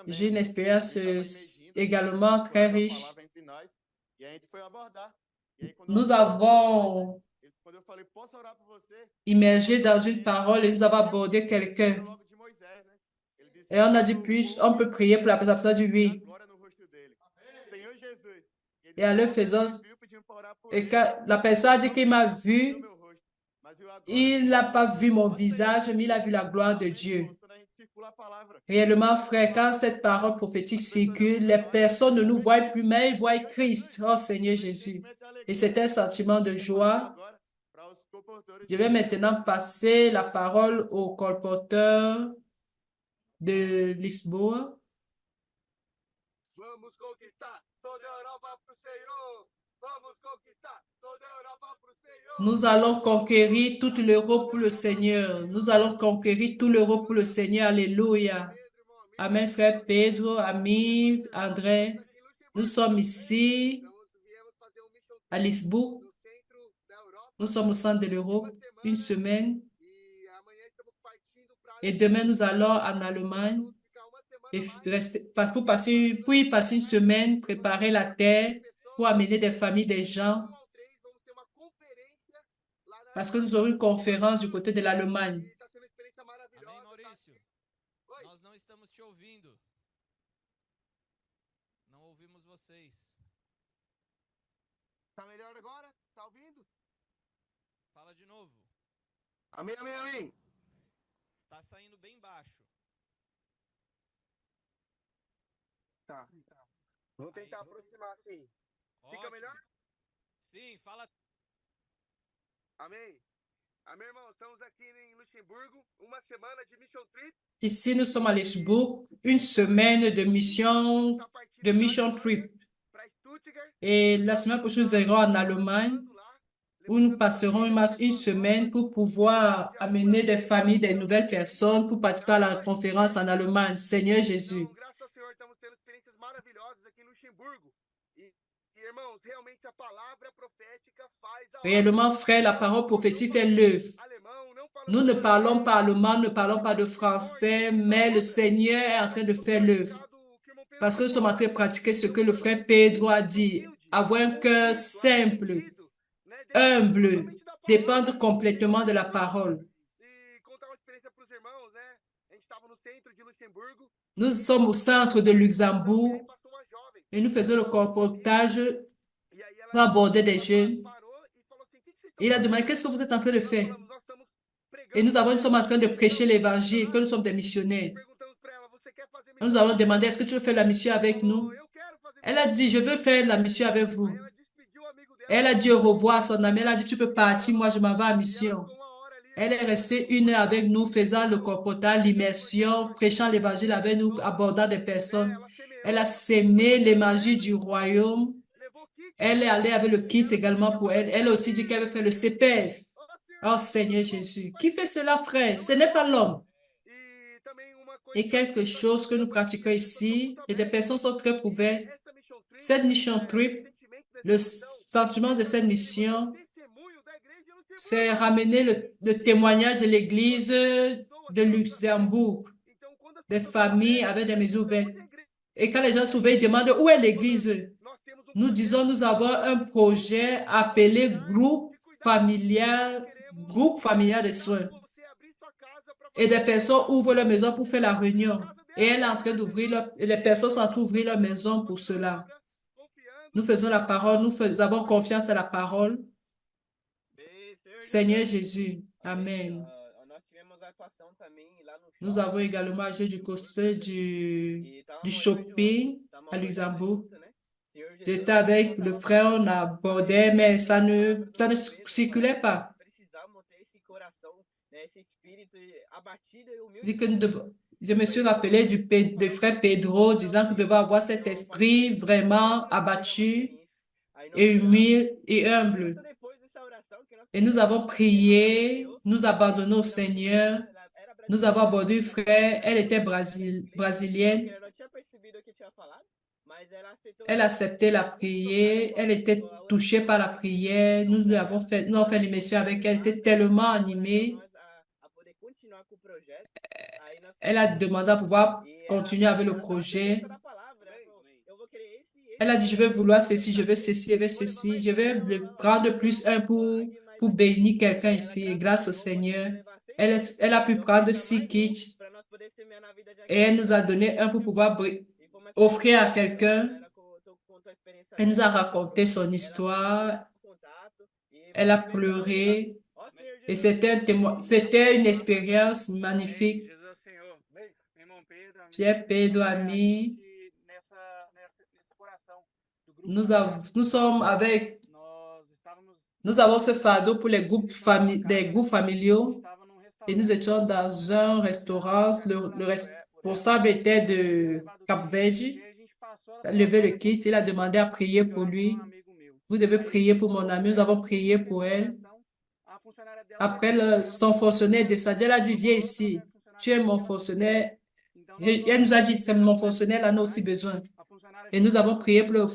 Speaker 2: J'ai une expérience également très riche. Nous avons immergé dans une parole et nous avons abordé quelqu'un. Et on a dit plus, on peut prier pour la personne du oui. Et en le faisant, et quand la personne a dit qu'il m'a vu, il n'a pas vu mon visage, mais il a vu la gloire de Dieu. Réellement, frère, quand cette parole prophétique circule, les personnes ne nous voient plus, mais ils voient Christ. Oh Seigneur Jésus. Et c'est un sentiment de joie. Je vais maintenant passer la parole au colporteur de Lisboa. Nous allons conquérir toute l'Europe pour le Seigneur. Nous allons conquérir tout l'Europe pour le Seigneur. Alléluia. Amen, frère Pedro, ami, André. Nous sommes ici à Lisboa. Nous sommes au centre de l'Europe une semaine. Et demain, nous allons en Allemagne et pour y passer une semaine, préparer la terre pour amener des familles, des gens. Parce que nous aurons une conférence du côté de l'Allemagne.
Speaker 1: Amém, Maurício? Nós não estamos te ouvindo. Não ouvimos vocês.
Speaker 6: Tá melhor agora? Tá ouvindo?
Speaker 1: Fala de novo.
Speaker 6: Amém, amém, amém.
Speaker 1: Tá saindo bem baixo.
Speaker 6: Tá. Vou tentar aproximar assim. Fica
Speaker 1: Ótimo.
Speaker 6: melhor?
Speaker 1: Sim, fala.
Speaker 6: Amém. Amém, irmão. Estamos aqui em Luxemburgo, uma semana de mission trip.
Speaker 2: Ici, nous sommes à Lisbourg, une semaine de mission trip.
Speaker 6: Para Stuttgart.
Speaker 2: Et la semaine prochaine, nous irons en Allemagne. où nous passerons une semaine pour pouvoir amener des familles, des nouvelles personnes pour participer à la conférence en Allemagne. Seigneur Jésus.
Speaker 6: Então, graças ao Senhor, estamos tendo experiências maravilhosas aqui no Luxemburgo. E, irmãos, realmente a palavra profética faz a obra.
Speaker 2: Réellement, frère, la parole prophétique fait l'œuvre.
Speaker 6: Alemão, não falamos
Speaker 2: Nous ne parlons
Speaker 6: francês.
Speaker 2: pas allemand, ne parlons pas de français, mais le Seigneur est en train de faire l'œuvre. Parce que nous sommes en train de pratiquer ce que le frère Pedro a dit. Avoir un cœur simple, humble, dépendre complètement de la parole.
Speaker 6: E contar uma experiência para os irmãos, né? A gente estava no centro de Luxemburgo.
Speaker 2: Nous sommes au centre de
Speaker 6: E aí
Speaker 2: Luxembourg
Speaker 6: passou uma jovem.
Speaker 2: et nous faisons le colportage
Speaker 6: E aí
Speaker 2: pour aborder des
Speaker 6: ela
Speaker 2: jeunes.
Speaker 6: parou e falou assim: o que vocês estão
Speaker 2: Et il a
Speaker 6: fazendo?
Speaker 2: demandé, qu'est-ce que vous êtes en train de
Speaker 6: Nós
Speaker 2: faire?
Speaker 6: falamos, nós estamos
Speaker 2: Et
Speaker 6: pregando.
Speaker 2: nous sommes en train de prêcher l'évangile, que nous sommes des missionnaires.
Speaker 6: Perguntamos para ela: você quer fazer
Speaker 2: Nous allons demander, est-ce que tu veux faire la mission avec nous?
Speaker 6: Eu quero fazer
Speaker 2: Elle a dit, je veux faire la mission avec vous.
Speaker 6: Aí ela despediu o amigo dela.
Speaker 2: Elle a dit au revoir à son ami. Elle a dit, tu peux partir, moi je m'en vais à mission.
Speaker 6: Ficou uma hora ali.
Speaker 2: Elle est restée 1 heure avec nous, faisant le colportage, l'immersion, prêchant l'évangile avec nous, abordant des personnes.
Speaker 6: Ela semeou.
Speaker 2: Elle a sémé l'évangile du royaume.
Speaker 6: Levou kit.
Speaker 2: Elle est allée avec le KISS également pour elle. Elle a aussi dit qu'elle veut faire le CPF.
Speaker 6: Ó, Senhor.
Speaker 2: Oh Seigneur Jésus, qui fait cela, frère? Ce n'est pas l'homme.
Speaker 6: E também uma coisa
Speaker 2: Et quelque chose que nous pratiquons ici, et des personnes sont très ouvertes.
Speaker 6: essa mission trip,
Speaker 2: Cette mission trip, le sentiment de cette mission,
Speaker 6: testemunho da igreja de Luxemburgo.
Speaker 2: c'est ramener le témoignage de l'Église de Luxembourg,
Speaker 6: Então, quando as
Speaker 2: des
Speaker 6: pessoas
Speaker 2: familles avec des maisons ouvertes.
Speaker 6: a igreja,
Speaker 2: Et quand les gens s'ouvrent, ils demandent où est l'Église.
Speaker 6: nós temos
Speaker 2: Nous disons, nous avons un projet appelé groupe familial de soins.
Speaker 6: você abrir sua casa para
Speaker 2: Et des personnes ouvrent leur maison pour faire la réunion. Et elle est en train d'ouvrir les personnes sont en train d'ouvrir leur maison pour cela.
Speaker 6: confiando.
Speaker 2: Nous faisons la parole, nous avons confiance à la parole. Seigneur Jésus, Amen.
Speaker 7: Nós tivemos atuação também lá no
Speaker 2: Nous
Speaker 7: shopping,
Speaker 2: avons également agi du côté du
Speaker 7: e tava
Speaker 2: du
Speaker 7: eu e o
Speaker 2: shopping
Speaker 7: João, tava
Speaker 2: à Luxembourg.
Speaker 7: junto, né? Senhor Jesus,
Speaker 2: J'étais avec le frère, on abordait, mais ça ne circulait pas.
Speaker 7: precisamos ter esse coração, né, esse espírito abatido e humilde.
Speaker 2: Dit que je me suis rappelé du frère Pedro disant que nous devons avoir cet esprit vraiment abattu et humble et humble.
Speaker 7: Depois dessa oração que nós
Speaker 2: Et nous avons prié, nous abandonnons au Seigneur. Nous avons abordé une frère, elle était brésilienne.
Speaker 7: ela não tinha percebido o que tinha falado, mas ela aceitou.
Speaker 2: Elle acceptait la prière, elle était touchée par la prière. Nous avons fait l'immersion avec elle, elle était tellement animée.
Speaker 7: A poder continuar com o projeto. Aí nós
Speaker 2: Elle a demandé à pouvoir
Speaker 7: e ela-
Speaker 2: continuer avec le
Speaker 7: ela tava
Speaker 2: projet.
Speaker 7: sedenta da palavra, ela falou, eu vou querer esse e esse.
Speaker 2: Elle a dit, je vais vouloir ceci, je vais ceci, je vais ceci. Je vais le prendre plus un pour bénir quelqu'un ici. Et grâce au Seigneur, elle a pu prendre 6 kits
Speaker 7: Para nós poder semear na vida de
Speaker 2: et elle nous a donné un pour pouvoir offrir à quelqu'un.
Speaker 7: ela contou a experiência
Speaker 2: Elle nous a raconté son histoire.
Speaker 7: contato e
Speaker 2: Elle a pleuré.
Speaker 7: ó Senhor
Speaker 2: Et
Speaker 7: Jesus,
Speaker 2: c'était une expérience magnifique.
Speaker 5: Jesus é o Senhor. Meu irmão Pedro, amigo,
Speaker 2: Pierre Pedro, ami,
Speaker 5: nesse coração do grupo.
Speaker 2: nous sommes avec,
Speaker 5: Nós estávamos
Speaker 2: nous avons ce fardeau pour les des groupes familiaux.
Speaker 5: estava num
Speaker 2: Et nous étions dans un restaurant. Le responsable était de Cap Verde.
Speaker 5: E a gente passou,
Speaker 2: Il a levé le kit. Il a demandé à prier pour lui.
Speaker 5: amigo meu.
Speaker 2: Vous devez prier pour mon ami. Nous avons prié pour elle.
Speaker 5: A funcionária dela
Speaker 2: Après, son fonctionnaire est descendu. Elle a dit, viens ici. Tu es mon fonctionnaire.
Speaker 5: então,
Speaker 2: Et elle nous a dit, c'est mon fonctionnaire, elle en a aussi besoin.
Speaker 5: a funcionária
Speaker 2: Et nous avons prié pour,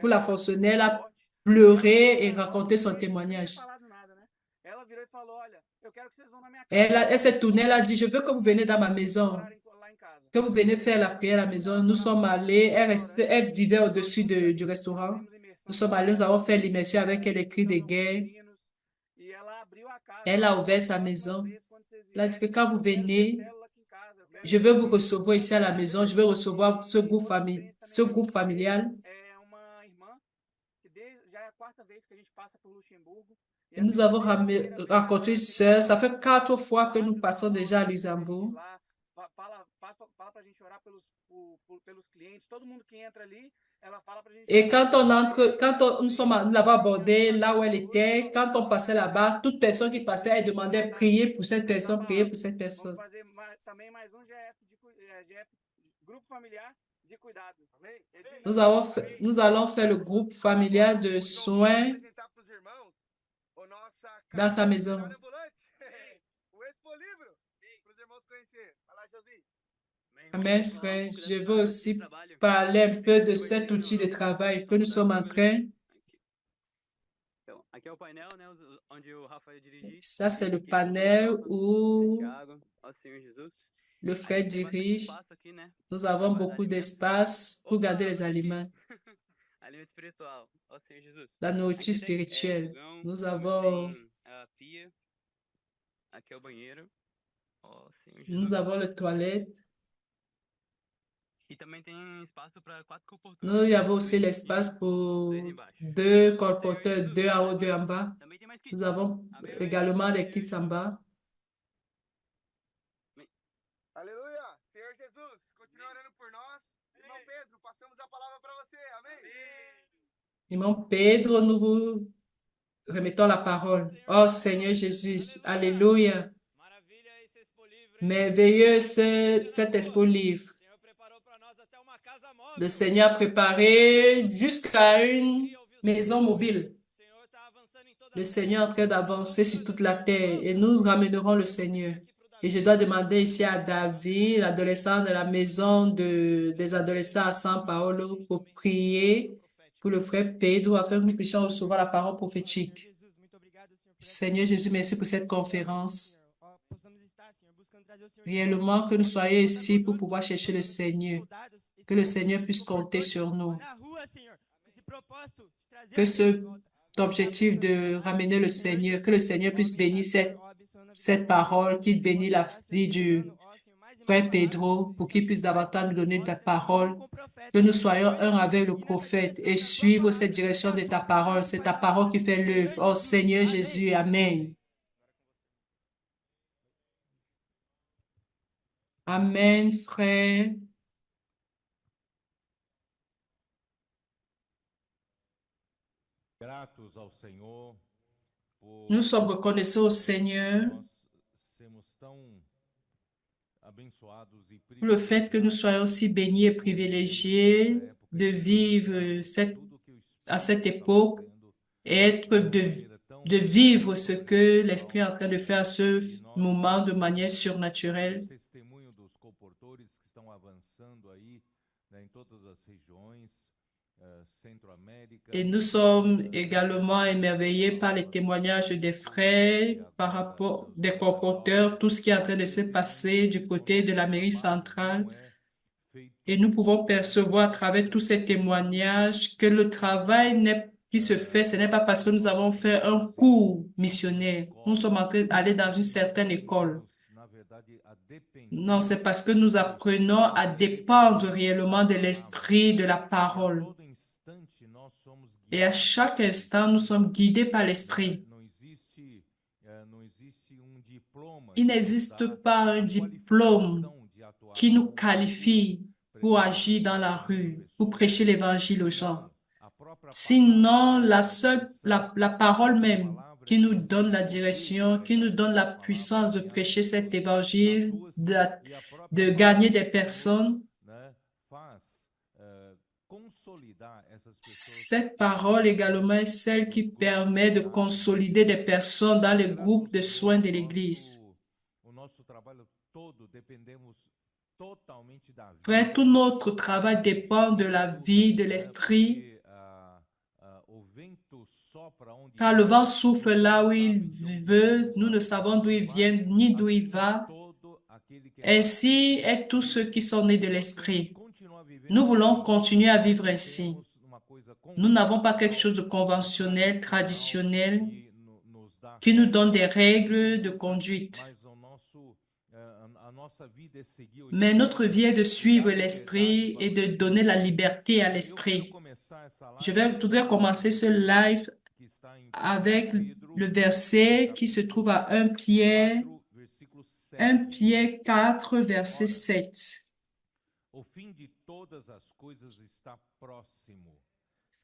Speaker 2: pour la fonctionnaire. Elle a pleuré et raconté son témoignage.
Speaker 5: falado nada, né? Ela virou e falou, olha, eu quero que vocês vão na minha
Speaker 2: Et
Speaker 5: casa.
Speaker 2: elle s'est tournée, elle a dit, je veux que vous venez dans ma maison,
Speaker 5: Orarem lá em casa.
Speaker 2: que vous venez faire la prière à la maison. Nous sommes allés, elle vivait au-dessus du restaurant.
Speaker 5: Fizemos imersão
Speaker 2: Nous sommes allés, nous avons fait l'immersion avec elle, les cris de guerre.
Speaker 5: e ela abriu a casa.
Speaker 2: Elle a ouvert sa maison.
Speaker 5: Quando vocês
Speaker 2: Elle a dit que quand vous venez,
Speaker 5: vierem, ela aqui em casa, eu quero
Speaker 2: je veux vous recevoir ici à la maison, je veux recevoir ce groupe familial.
Speaker 5: é uma irmã que já é a quarta vez que a gente passa por Luxemburgo.
Speaker 2: Et nous avons rencontré une sœur. Ça fait 4 fois que nous passons déjà à Luxembourg.
Speaker 5: Lá, fala pra gente orar pelos clientes. Todo mundo que entra ali, ela fala pra gente.
Speaker 2: Et quand on entre, nous l'avons abordé là où elle était, quand on passait là-bas, toute personne qui passait, elle demandait prier pour cette personne, prier pour cette personne.
Speaker 5: Vamos fazer também mais GF, GF, grupo familiar de cuidado.
Speaker 2: Nous allons faire le groupe familial de soins.
Speaker 6: Apresentar para os irmãos o
Speaker 2: dans sa
Speaker 6: Melhor
Speaker 2: maison.
Speaker 6: ambulante? O Expo Livro. Para os irmãos conhecerem. Vai lá, Josi.
Speaker 2: Amen, frère. Je veux aussi parler un peu de cet outil de travail que nous sommes en train.
Speaker 8: Então, aqui é o painel, né, onde o Rafael dirige.
Speaker 2: Ça, c'est le
Speaker 8: Aqui é
Speaker 2: panel
Speaker 8: o
Speaker 2: où
Speaker 8: Tiago, ó Senhor Jesus.
Speaker 2: le
Speaker 8: A
Speaker 2: frère
Speaker 8: gente tem bastante
Speaker 2: dirige.
Speaker 8: espaço aqui, né?
Speaker 2: Nous
Speaker 8: pra
Speaker 2: avons
Speaker 8: guardar
Speaker 2: beaucoup
Speaker 8: alimento.
Speaker 2: d'espace pour
Speaker 8: Opa,
Speaker 2: garder les
Speaker 8: olha aqui.
Speaker 2: aliments.
Speaker 8: Alimento espiritual, ó Senhor Jesus.
Speaker 2: La nourriture
Speaker 8: Aqui tem
Speaker 2: spirituelle.
Speaker 8: fogão,
Speaker 2: Nous avons,
Speaker 8: tem a pia. Aqui é o banheiro, ó Senhor
Speaker 2: nous
Speaker 8: Jesus.
Speaker 2: avons les toilettes.
Speaker 8: E também tem espaço para 4 comportores.
Speaker 2: Nous avons
Speaker 8: Dois
Speaker 2: aussi
Speaker 8: aqui,
Speaker 2: l'espace pour
Speaker 8: 2 embaixo.
Speaker 2: 2
Speaker 8: Ó Senhor
Speaker 2: colporteurs,
Speaker 8: Jesus.
Speaker 2: 2 en haut, 2
Speaker 8: Agora
Speaker 2: en bas.
Speaker 8: também tem mais kit.
Speaker 2: Nous avons
Speaker 8: Amém, amém.
Speaker 2: également les kits en bas.
Speaker 6: Aleluia. Senhor Jesus, continue orando por nós. Irmão Pedro, passamos a palavra para você. Amém.
Speaker 2: Irmão Pedro, nous vous remettons la parole. Oh Seigneur Jésus, Alléluia.
Speaker 1: Maravilha esse Expo Livre, hein?
Speaker 2: Merveilleux cet Expo Livre.
Speaker 1: O Senhor preparou para nós até uma casa móvel.
Speaker 2: Le Seigneur a préparé jusqu'à une maison mobile.
Speaker 1: O Senhor está avançando em toda
Speaker 2: Le
Speaker 1: a
Speaker 2: Seigneur est en train d'avancer sur toute la terre et nous ramènerons le Seigneur. Et je dois demander ici à David, l'adolescent de la maison des adolescents à São Paulo, pour prier pour le frère Pedro afin que nous puissions recevoir la parole prophétique. Seigneur Jésus, merci pour cette conférence. Réellement, que nous soyons ici pour pouvoir chercher le Seigneur. Que le Seigneur puisse compter sur nous. Que cet objectif de ramener le Seigneur, que le Seigneur puisse bénir cette parole, qu'il bénisse la vie du frère Pedro pour qu'il puisse davantage nous donner de ta parole. Que nous soyons un avec le prophète et suivre cette direction de ta parole. C'est ta parole qui fait l'œuvre. Oh Seigneur Jésus, Amen. Amen, frère. Nous sommes reconnaissants au Seigneur pour le fait que nous soyons si bénis et privilégiés de vivre à cette époque et être de vivre ce que l'Esprit est en train de faire à ce moment de manière surnaturelle. Et nous sommes également émerveillés par les témoignages des frères par rapport des colporteurs, tout ce qui est en train de se passer du côté de l'Amérique centrale. Et nous pouvons percevoir à travers tous ces témoignages que le travail qui se fait, ce n'est pas parce que nous avons fait un cours missionnaire. Nous sommes en train d'aller dans une certaine école. Non, c'est parce que nous apprenons à dépendre réellement de l'esprit de la parole. Et à chaque instant, nous sommes guidés par l'esprit. Il n'existe pas un diplôme qui nous qualifie pour agir dans la rue, pour prêcher l'évangile aux gens. Sinon, la parole même qui nous donne la direction, qui nous donne la puissance de prêcher cet évangile, de gagner des personnes. Cette parole également est celle qui permet de consolider des personnes dans les groupes de soins de l'Église. Frère, tout notre travail dépend de la vie de l'Esprit. Car le vent souffle là où il veut, nous ne savons d'où il vient ni d'où il va. Ainsi est tous ceux qui sont nés de l'Esprit. Nous voulons continuer à vivre ainsi. Nous n'avons pas quelque chose de conventionnel, traditionnel, qui nous donne des règles de conduite. Mais notre vie est de suivre l'Esprit et de donner la liberté à l'Esprit. Je voudrais commencer ce live avec le verset qui se trouve à 1 Pierre 4, verset 7.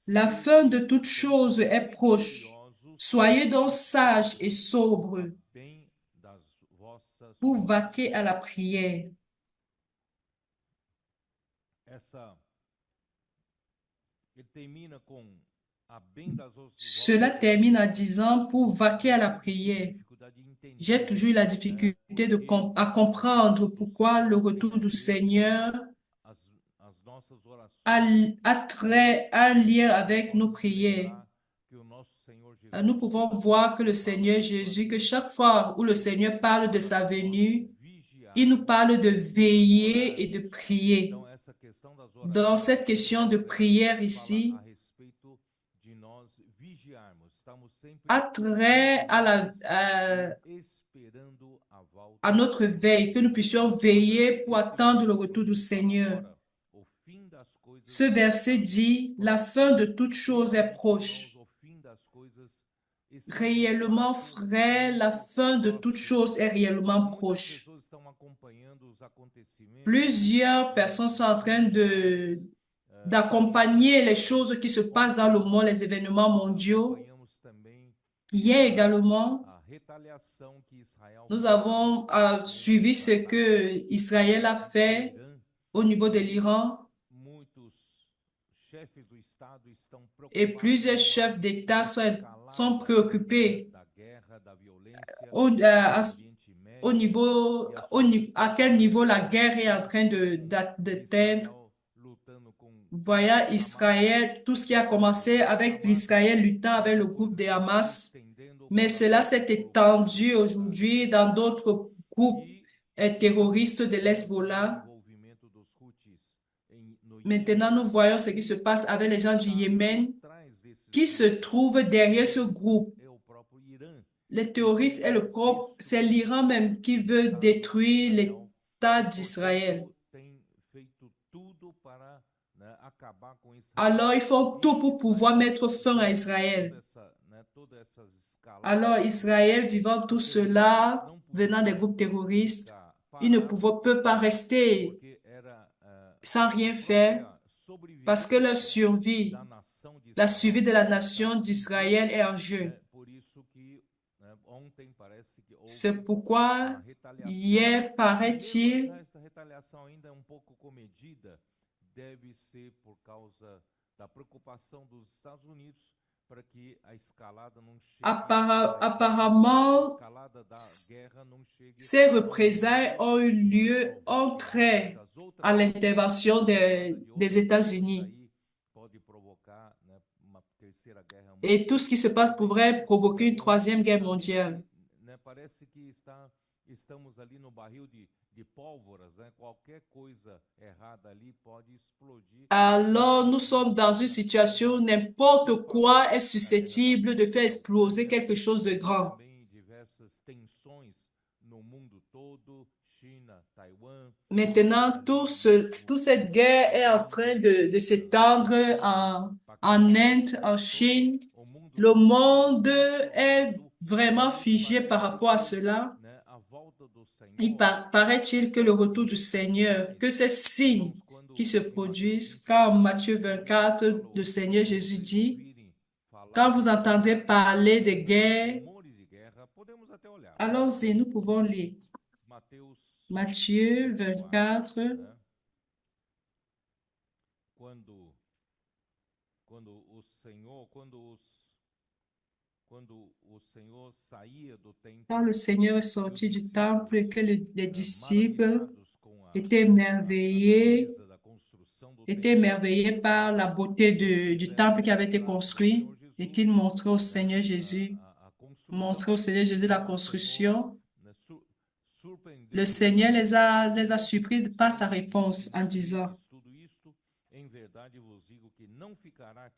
Speaker 2: La fin de toute chose est proche. Soyez donc sages et sobres pour vaquer à la prière. Cela termine en disant, pour vaquer à la prière, j'ai toujours eu la difficulté à comprendre pourquoi le retour du Seigneur a, a un lien avec nos prières. Nous pouvons voir que le Seigneur Jésus, que chaque fois où le Seigneur parle de sa venue, il nous parle de veiller et de prier. Dans cette question de prière ici, a trait à notre veille, que nous puissions veiller pour attendre le retour du Seigneur. Ce verset dit, la fin de toute chose est proche. Réellement, frère, la fin de toute chose est réellement proche. Plusieurs personnes sont en train d'accompagner les choses qui se passent dans le monde, les événements mondiaux. Hier également, nous avons suivi ce que Israël a fait au niveau de l'Iran. Et plusieurs chefs d'État sont préoccupés à quel niveau la guerre est en train d'atteindre. Voyant Israël, tout ce qui a commencé avec l'Israël luttant avec le groupe de Hamas, mais cela s'est étendu aujourd'hui dans d'autres groupes terroristes de l'Hezbollah. Maintenant, nous voyons ce qui se passe avec les gens du Yémen qui se trouvent derrière ce groupe. Les terroristes c'est l'Iran même qui veut détruire l'État d'Israël. Alors, ils font tout pour pouvoir mettre fin à Israël. Alors, Israël, vivant tout cela, venant des groupes terroristes, ils ne peuvent pas rester sans rien faire parce que leur survie, la survie de la nation d'Israël est en jeu. C'est pourquoi, hier, paraît-il, apparemment, ces représailles ont eu lieu en trait à l'intervention des États-Unis. Et tout ce qui se passe pourrait provoquer une troisième guerre mondiale. Alors, nous sommes dans une situation où n'importe quoi est susceptible de faire exploser quelque chose de grand. Maintenant, toute cette guerre est en train de s'étendre en Inde, en Chine. Le monde est vraiment figé par rapport à cela. Il paraît-il que le retour du Seigneur, que ces signes qui se produisent, quand en Matthieu 24, le Seigneur Jésus dit, quand vous entendrez parler de guerre, allons-y, nous pouvons lire. Matthieu 24. Quand le Seigneur est sorti du temple et que les disciples étaient émerveillés par la beauté du temple qui avait été construit et qu'il montrait au Seigneur Jésus la construction. Le Seigneur les a surpris par sa réponse en disant,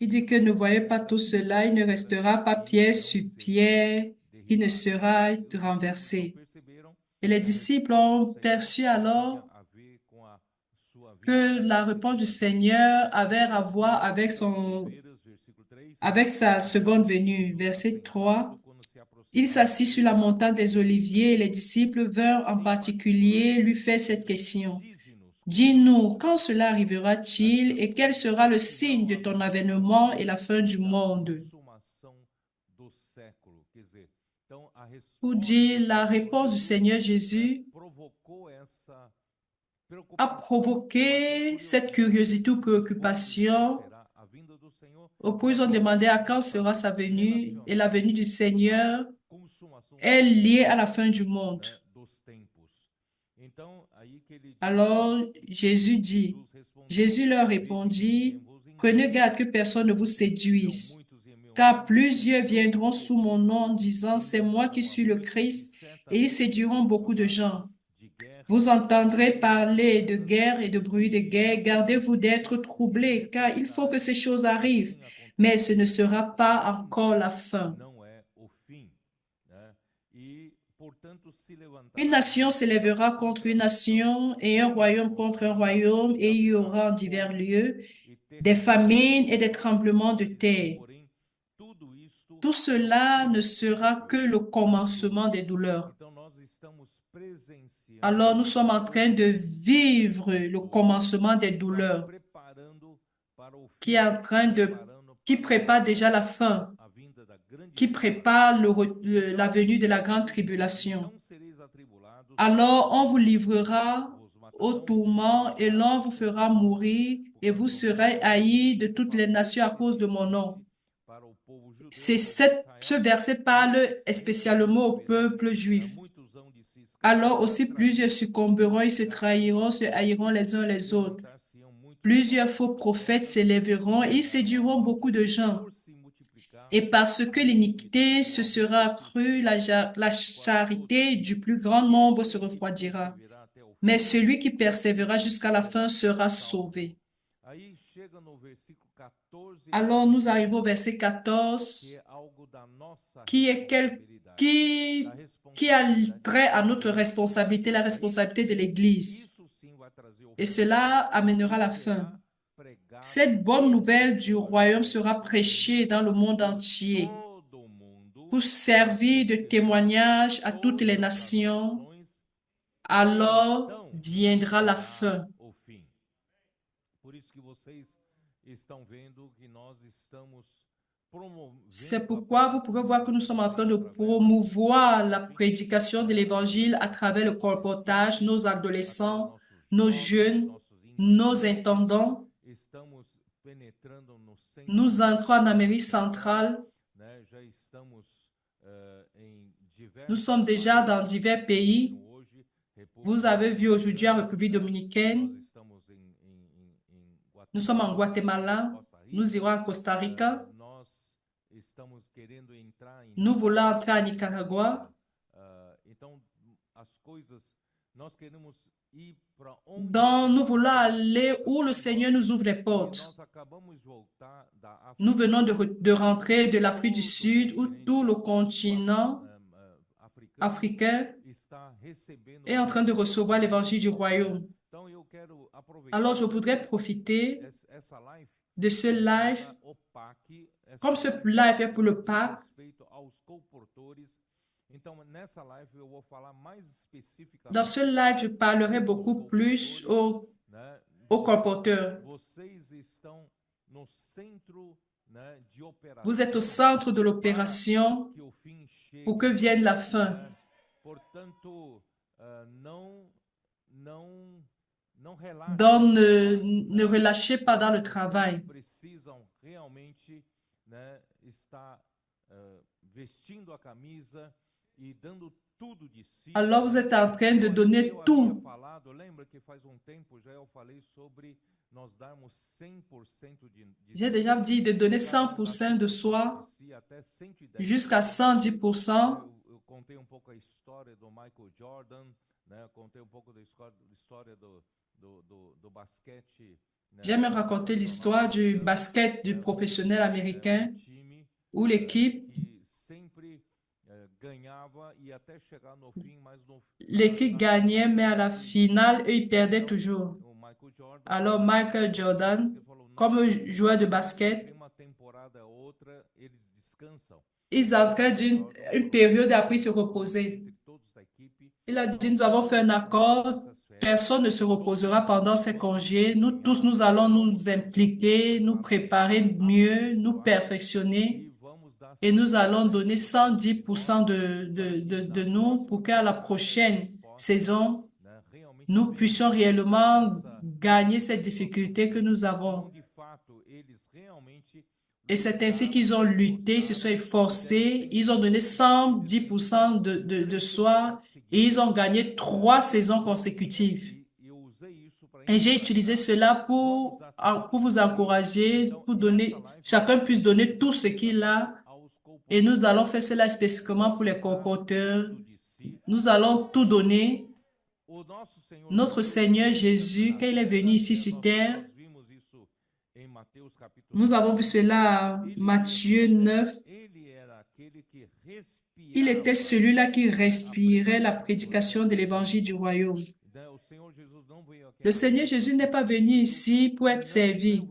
Speaker 2: il dit que ne voyez pas tout cela, il ne restera pas pierre sur pierre qui ne sera renversé. Et les disciples ont perçu alors que la réponse du Seigneur avait à voir avec sa seconde venue. Verset 3. Il s'assit sur la montagne des Oliviers et les disciples vinrent en particulier lui faire cette question. Dis-nous, quand cela arrivera-t-il et quel sera le signe de ton avènement et la fin du monde? Pour dire, la réponse du Seigneur Jésus a provoqué cette curiosité ou préoccupation Puis ils ont demandé à quand sera sa venue, et la venue du Seigneur est liée à la fin du monde. Alors Jésus leur répondit, prenez garde que personne ne vous séduise, car plusieurs viendront sous mon nom en disant, c'est moi qui suis le Christ, et ils séduiront beaucoup de gens. Vous entendrez parler de guerre et de bruit de guerre. Gardez-vous d'être troublés, car il faut que ces choses arrivent, mais ce ne sera pas encore la fin. Une nation s'élèvera contre une nation et un royaume contre un royaume, et il y aura en divers lieux des famines et des tremblements de terre. Tout cela ne sera que le commencement des douleurs. Alors nous sommes en train de vivre le commencement des douleurs qui prépare déjà la fin, qui prépare la venue de la grande tribulation. Alors on vous livrera au tourment et l'on vous fera mourir et vous serez haïs de toutes les nations à cause de mon nom. Ce verset parle spécialement au peuple juif. Alors aussi plusieurs succomberont, ils se trahiront, se haïront les uns les autres. Plusieurs faux prophètes s'élèveront et ils séduiront beaucoup de gens. Et parce que l'iniquité se sera accrue, la charité du plus grand nombre se refroidira. Mais celui qui persévérera jusqu'à la fin sera sauvé. Alors nous arrivons au verset 14, qui a trait à notre responsabilité, la responsabilité de l'Église. Et cela amènera la fin. Cette bonne nouvelle du royaume sera prêchée dans le monde entier pour servir de témoignage à toutes les nations. Alors viendra la fin. C'est pourquoi vous pouvez voir que nous sommes en train de promouvoir la prédication de l'Évangile à travers le colportage, nos adolescents, nos jeunes, nos intendants. Nous entrons en Amérique centrale. Nous sommes déjà dans divers pays. Vous avez vu aujourd'hui en République dominicaine. Nous sommes en Guatemala. Nous irons à Costa Rica. Nous voulons entrer à Nicaragua. Donc, nous voulons aller où le Seigneur nous ouvre les portes. Nous venons de rentrer de l'Afrique du Sud, où tout le continent africain est en train de recevoir l'évangile du royaume. Alors, je voudrais profiter de ce live, comme ce live est pour le Pâques. Dans ce live, je parlerai beaucoup plus aux colporteurs. Vous êtes au centre de l'opération pour que vienne la fin. Donc, ne relâchez pas dans le travail. Alors, vous êtes en train de donner tout. J'ai déjà dit de donner 100% de soi jusqu'à 110%. J'aime raconter l'histoire du basket du professionnel américain où l'équipe gagnait, mais à la finale, eux, ils perdaient toujours. Alors, Michael Jordan, comme joueur de basket, ils entraient d'une période après se reposer. Il a dit, nous avons fait un accord, personne ne se reposera pendant ces congés. Nous tous, nous allons nous impliquer, nous préparer mieux, nous perfectionner. Et nous allons donner 110% de nous pour qu'à la prochaine saison, nous puissions réellement gagner cette difficulté que nous avons. Et c'est ainsi qu'ils ont lutté, ils se sont efforcés, ils ont donné 110% de soi et ils ont gagné 3 saisons consécutives. Et j'ai utilisé cela pour vous encourager, pour donner, chacun puisse donner tout ce qu'il a. Et nous allons faire cela spécifiquement pour les colporteurs. Nous allons tout donner. Notre Seigneur Jésus, quand il est venu ici sur terre, nous avons vu cela à Matthieu 9. Il était celui-là qui respirait la prédication de l'évangile du royaume. Le Seigneur Jésus n'est pas venu ici pour être servi.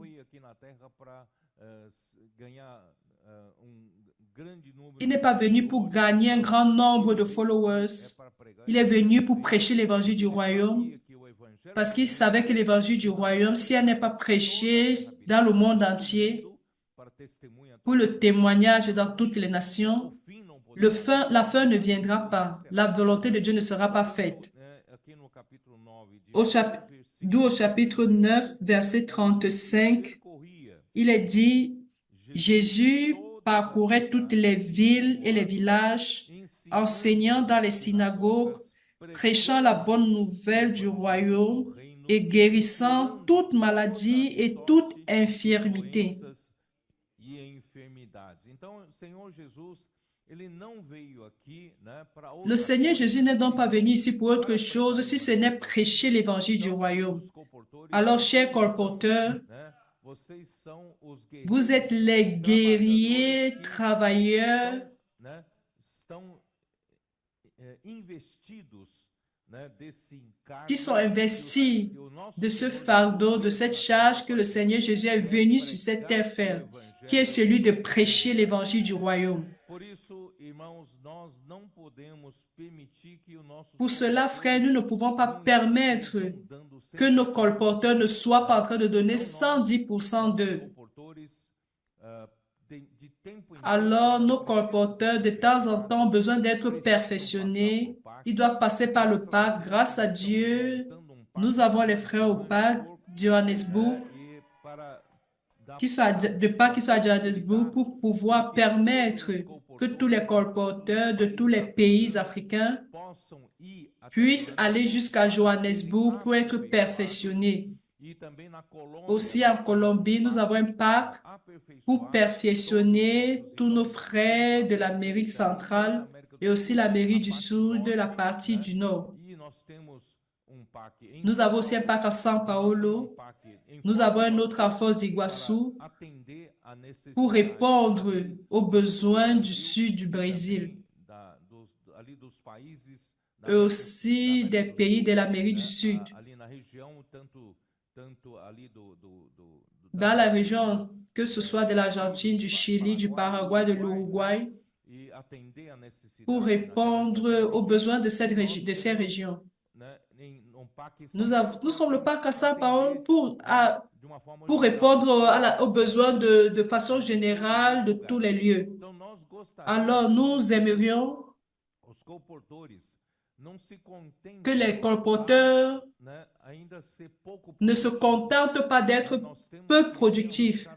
Speaker 2: Il n'est pas venu pour gagner un grand nombre de followers. Il est venu pour prêcher l'évangile du royaume parce qu'il savait que l'évangile du royaume, si elle n'est pas prêchée dans le monde entier, pour le témoignage dans toutes les nations, la fin ne viendra pas. La volonté de Dieu ne sera pas faite. D'où au chapitre 9, verset 35, il est dit, Jésus parcourait toutes les villes et les villages, enseignant dans les synagogues, prêchant la bonne nouvelle du royaume et guérissant toute maladie et toute infirmité. Le Seigneur Jésus n'est donc pas venu ici pour autre chose si ce n'est prêcher l'évangile du royaume. Alors, chers colporteurs, vous êtes les guerriers travailleurs qui sont investis de ce fardeau, de cette charge que le Seigneur Jésus est venu sur cette terre faire, qui est celui de prêcher l'évangile du royaume. Pour cela, frères, nous ne pouvons pas permettre que nos colporteurs ne soient pas en train de donner 110% d'eux. Alors, nos colporteurs, de temps en temps, ont besoin d'être perfectionnés. Ils doivent passer par le parc. Grâce à Dieu, nous avons les frères au parc de Johannesburg, qui sont à Johannesburg pour pouvoir permettre que tous les colporteurs de tous les pays africains puissent aller jusqu'à Johannesburg pour être perfectionnés. Aussi en Colombie, nous avons un parc pour perfectionner tous nos frères de l'Amérique centrale et aussi l'Amérique du Sud, de la partie du Nord. Nous avons aussi un parc à São Paulo. Nous avons un autre à Foz d'Iguaçu pour répondre aux besoins du sud du Brésil et aussi des pays de l'Amérique du Sud. Dans la région, que ce soit de l'Argentine, du Chili, du Paraguay, de l'Uruguay, pour répondre aux besoins de ces régions. Nous sommes le parc à São Paulo pour répondre aux besoins de façon générale de tous les lieux. Alors, nous aimerions que les colporteurs ne se contentent pas d'être peu productifs.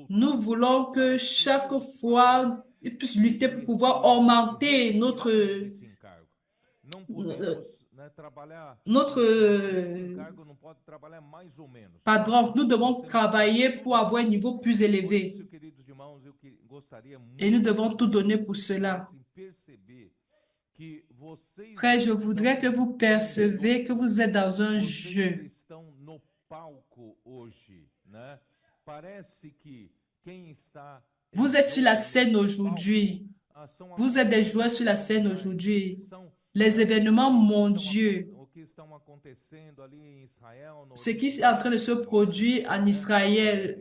Speaker 2: Nous voulons que chaque fois, ils puissent lutter pour pouvoir augmenter notre padrão. Nous devons travailler pour avoir un niveau plus élevé. Et nous devons tout donner pour cela. Frère, je voudrais que vous percevez que vous êtes dans un jeu. Vous êtes sur la scène aujourd'hui. Vous êtes des joueurs sur la scène aujourd'hui. Les événements mondiaux, ce qui est en train de se produire en Israël,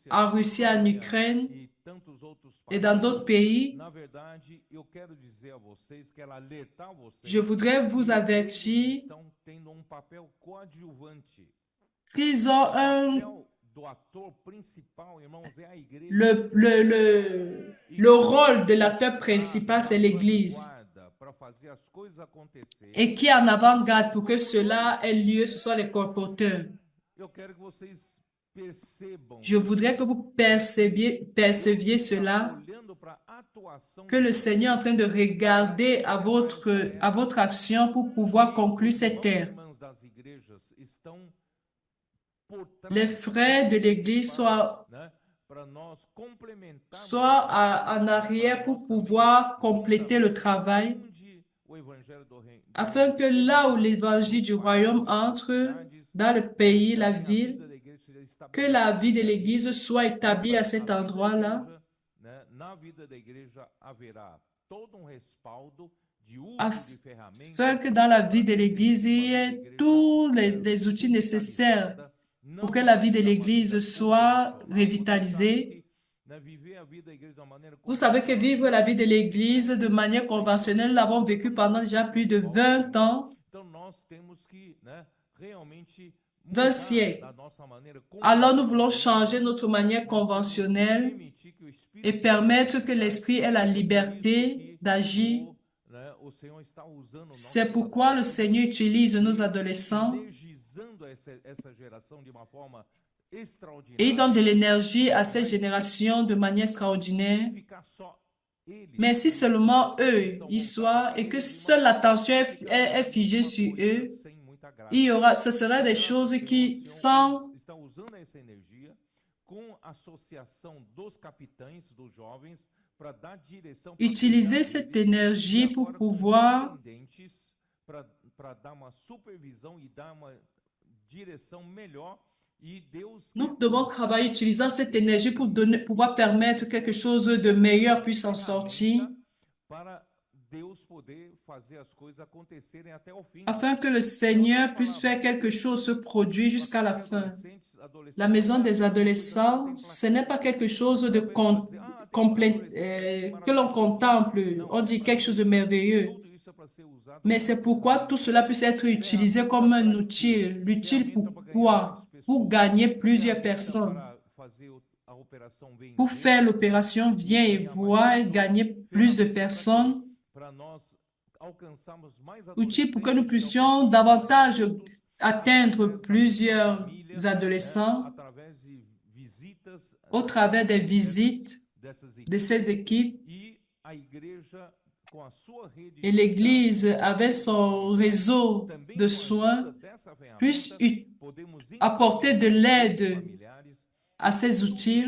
Speaker 2: en Russie, en Ukraine et dans d'autres pays, je voudrais vous avertir qu'ils ont le rôle de l'acteur principal, c'est l'Église. Et qui est en avant-garde pour que cela ait lieu, ce sont les colporteurs. Je voudrais que vous perceviez cela, que le Seigneur est en train de regarder à votre action pour pouvoir conclure cette ère. Les frères de l'Église soient en arrière pour pouvoir compléter le travail, afin que là où l'évangile du royaume entre dans le pays, la ville, que la vie de l'Église soit établie à cet endroit-là, afin que dans la vie de l'Église, il y ait tous les outils nécessaires pour que la vie de l'Église soit revitalisée. Vous savez que vivre la vie de l'Église de manière conventionnelle, nous l'avons vécu pendant déjà plus de 20 ans, 20 siècles. Alors nous voulons changer notre manière conventionnelle et permettre que l'Esprit ait la liberté d'agir. C'est pourquoi le Seigneur utilise nos adolescents et il donne de l'énergie à cette génération de manière extraordinaire. Mais si seulement eux y soient et que seule l'attention est figée sur eux, ce sera des choses qui, sans utiliser cette énergie pour pouvoir nous devons travailler utilisant cette énergie pour pouvoir permettre que quelque chose de meilleur puisse en sortir, afin que le Seigneur puisse faire quelque chose se produire jusqu'à la fin. La maison des adolescents, ce n'est pas quelque chose de que l'on contemple, on dit quelque chose de merveilleux. Mais c'est pourquoi tout cela puisse être utilisé comme un outil. L'utile pourquoi? Pour gagner plusieurs personnes. Pour faire l'opération Viens et Vois et gagner plus de personnes. Utile pour que nous puissions davantage atteindre plusieurs adolescents au travers des visites de ces équipes. Et l'Église, avec son réseau de soins, puisse apporter de l'aide à ces outils.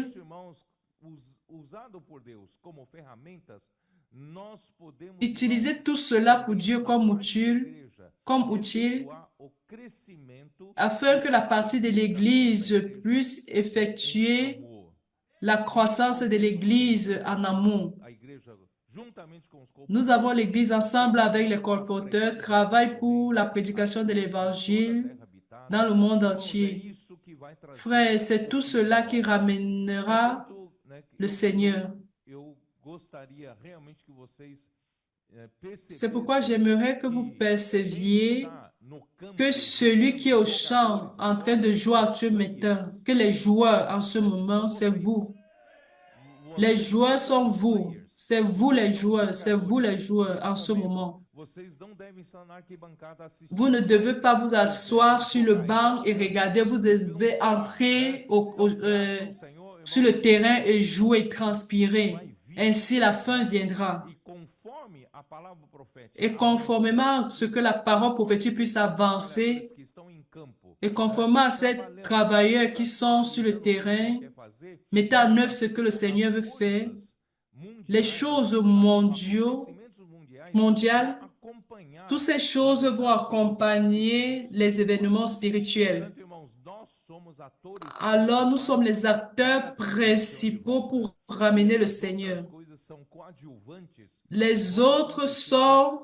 Speaker 2: Utiliser tout cela pour Dieu comme outil, afin que la partie de l'Église puisse effectuer la croissance de l'Église en amour. Nous avons l'Église ensemble avec les colporteurs, travaille pour la prédication de l'Évangile dans le monde entier. Frères, c'est tout cela qui ramènera le Seigneur. C'est pourquoi j'aimerais que vous perceviez que celui qui est au champ en train de jouer actuellement, que les joueurs en ce moment, c'est vous. Les joueurs sont vous. C'est vous les joueurs. C'est vous les joueurs en ce moment. Vous ne devez pas vous asseoir sur le banc et regarder. Vous devez entrer sur le terrain et jouer et transpirer. Ainsi, la fin viendra. Et conformément à ce que la parole prophétique puisse avancer, et conformément à ces travailleurs qui sont sur le terrain, mettant en œuvre ce que le Seigneur veut faire, les choses mondiales, toutes ces choses vont accompagner les événements spirituels. Alors, nous sommes les acteurs principaux pour ramener le Seigneur. Les autres sont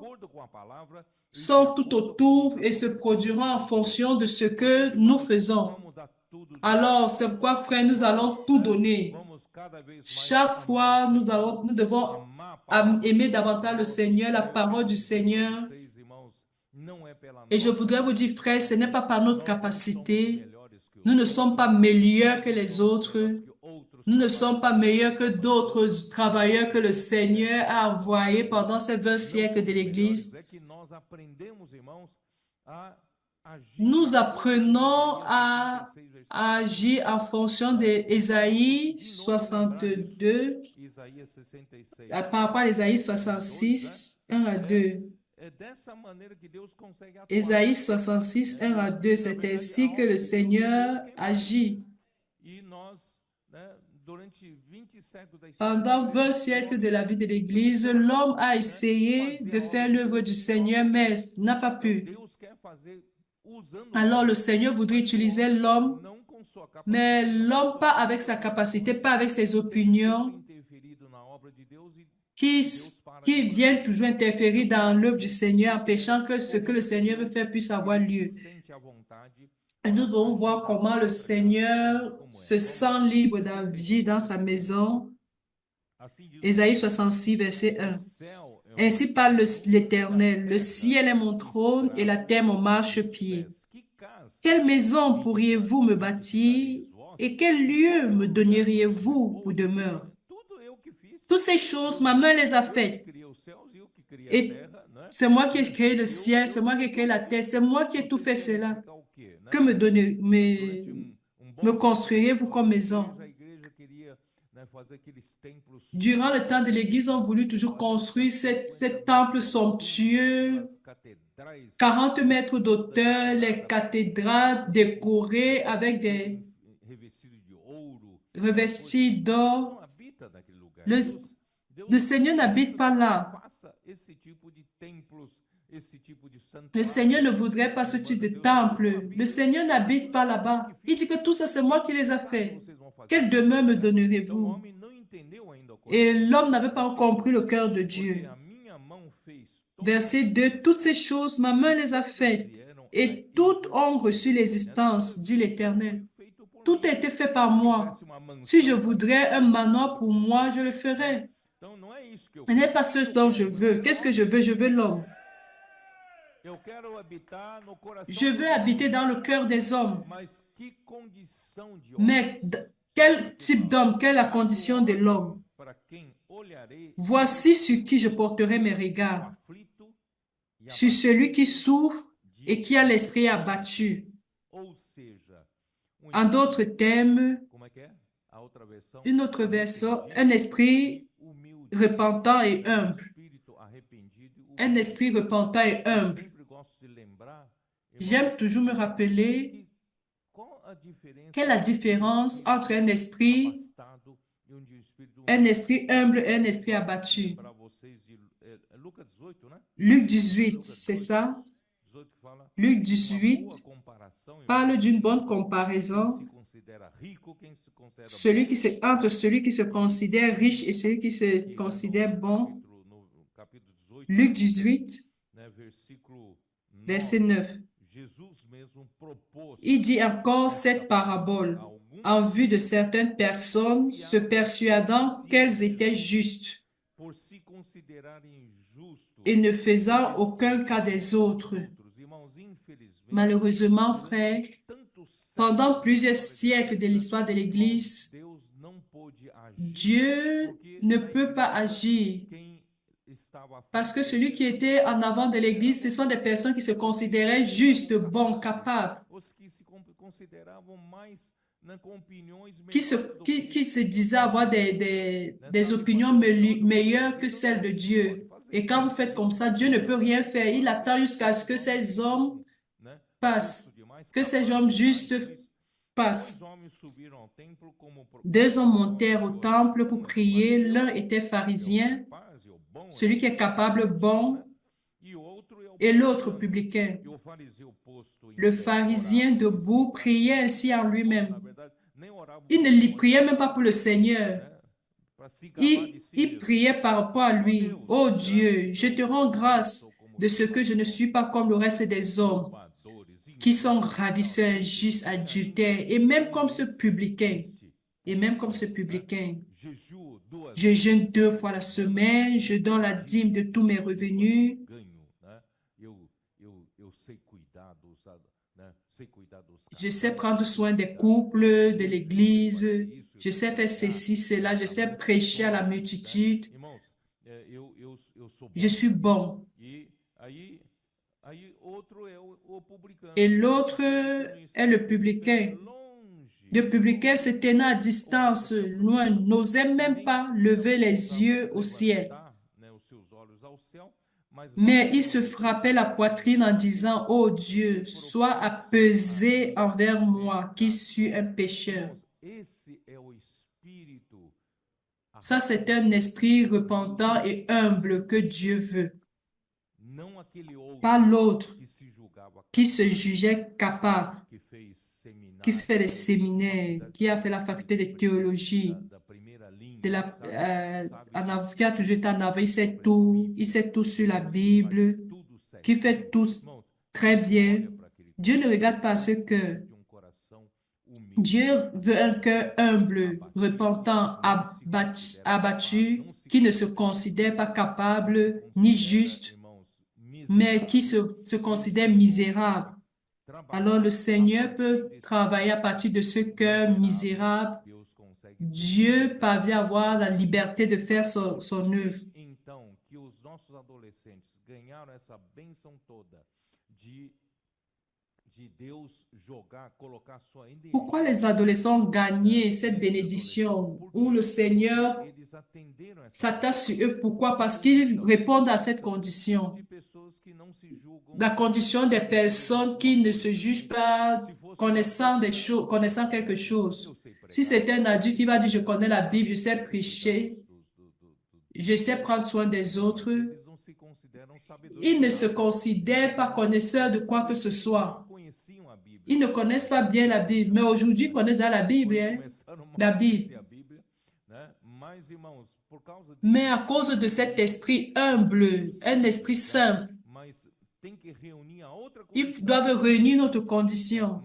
Speaker 2: tout autour et se produiront en fonction de ce que nous faisons. Alors, c'est pourquoi, frère, nous allons tout donner. Chaque fois, nous devons aimer davantage le Seigneur, la parole du Seigneur. Et je voudrais vous dire, frère, ce n'est pas par notre capacité. Nous ne sommes pas meilleurs que les autres. Nous ne sommes pas meilleurs que d'autres travailleurs que le Seigneur a envoyés pendant ces 20 siècles de l'Église. nous apprenons à agir en fonction d'Ésaïe 62, par rapport à Ésaïe 66, 1 à 2. Ésaïe 66, 1 à 2, c'est ainsi que le Seigneur agit. Pendant 20 siècles de la vie de l'Église, l'homme a essayé de faire l'œuvre du Seigneur, mais n'a pas pu. Alors le Seigneur voudrait utiliser l'homme, mais l'homme pas avec sa capacité, pas avec ses opinions, qui viennent toujours interférer dans l'œuvre du Seigneur, empêchant que ce que le Seigneur veut faire puisse avoir lieu. Et nous allons voir comment le Seigneur se sent libre d'agir dans sa maison. Ésaïe 66, verset 1. Ainsi parle l'Éternel, le ciel est mon trône et la terre mon marchepied. Quelle maison pourriez-vous me bâtir et quel lieu me donneriez-vous pour demeure? Toutes ces choses, ma main les a faites. Et c'est moi qui ai créé le ciel, c'est moi qui ai créé la terre, c'est moi qui ai tout fait cela. Que me construirez-vous comme maison? Durant le temps de l'Église, on voulu toujours construire cet temple somptueux, 40 mètres d'auteur, les cathédrales décorées avec des revestis d'or. Le Seigneur n'habite pas là. Le Seigneur ne voudrait pas ce type de temple. Le Seigneur n'habite pas là-bas. Il dit que tout ça, c'est moi qui les a fait. Quelle demeure me donnerez-vous? Et l'homme n'avait pas compris le cœur de Dieu. Verset 2, toutes ces choses, ma main les a faites, et toutes ont reçu l'existence, dit l'Éternel. Tout a été fait par moi. Si je voudrais un manoir pour moi, je le ferais. Ce n'est pas ce dont je veux. Qu'est-ce que je veux? Je veux l'homme. Je veux habiter dans le cœur des hommes. Mais quel type d'homme? Quelle est la condition de l'homme? Voici sur qui je porterai mes regards. Sur celui qui souffre et qui a l'esprit abattu. En d'autres termes, une autre version, un esprit repentant et humble. Un esprit repentant et humble. J'aime toujours me rappeler quelle est la différence entre un esprit humble et un esprit abattu. Luc 18, c'est ça? Luc 18 parle d'une bonne comparaison entre celui qui se considère riche et celui qui se considère bon. Luc 18, verset 9. Il dit encore cette parabole en vue de certaines personnes se persuadant qu'elles étaient justes et ne faisant aucun cas des autres. Malheureusement, frère, pendant plusieurs siècles de l'histoire de l'Église, Dieu ne peut pas agir parce que celui qui était en avant de l'Église, ce sont des personnes qui se considéraient justes, bons, capables, qui se disaient avoir des opinions meilleures que celles de Dieu. Et quand vous faites comme ça, Dieu ne peut rien faire. Il attend jusqu'à ce que ces hommes passent, que ces hommes justes passent. 2 hommes montèrent au temple pour prier. L'un était pharisien, celui qui est capable, bon, et l'autre publicain. Le pharisien debout priait ainsi en lui-même. Il ne priait même pas pour le Seigneur. Il priait par rapport à lui. « Oh Dieu, je te rends grâce de ce que je ne suis pas comme le reste des hommes qui sont ravisseurs, injustes, adultères, et même comme ce publicain. Je jeûne 2 fois la semaine, je donne la dîme de tous mes revenus. Je sais prendre soin des couples, de l'Église. Je sais faire ceci, cela. Je sais prêcher à la multitude. Je suis bon. Et l'autre est le publicain. Le publicain se tenait à distance, loin, n'osait même pas lever les yeux au ciel. Mais il se frappait la poitrine en disant, « Ô Dieu, sois apaisé envers moi, qui suis un pécheur. » Ça, c'est un esprit repentant et humble que Dieu veut. Pas l'autre qui se jugeait capable, qui fait des séminaires, qui a fait la faculté de théologie, qui a toujours été en avant, il sait tout sur la Bible, qui fait tout très bien. Dieu ne regarde pas ce cœur. Dieu veut un cœur humble, repentant, abattu, qui ne se considère pas capable ni juste, mais qui se considère misérable. Alors le Seigneur peut travailler à partir de ce cœur misérable. Dieu parvient à avoir la liberté de faire son œuvre. Pourquoi les adolescents ont gagné cette bénédiction où le Seigneur s'attache sur eux? Pourquoi? Parce qu'ils répondent à cette condition. La condition des personnes qui ne se jugent pas connaissant quelque chose. Si c'est un adulte qui va dire, je connais la Bible, je sais prêcher, je sais prendre soin des autres, ils ne se considèrent pas connaisseurs de quoi que ce soit. Ils ne connaissent pas bien la Bible, mais aujourd'hui, ils connaissent la Bible, hein? La Bible. Mais à cause de cet esprit humble, un esprit simple, ils doivent réunir notre condition.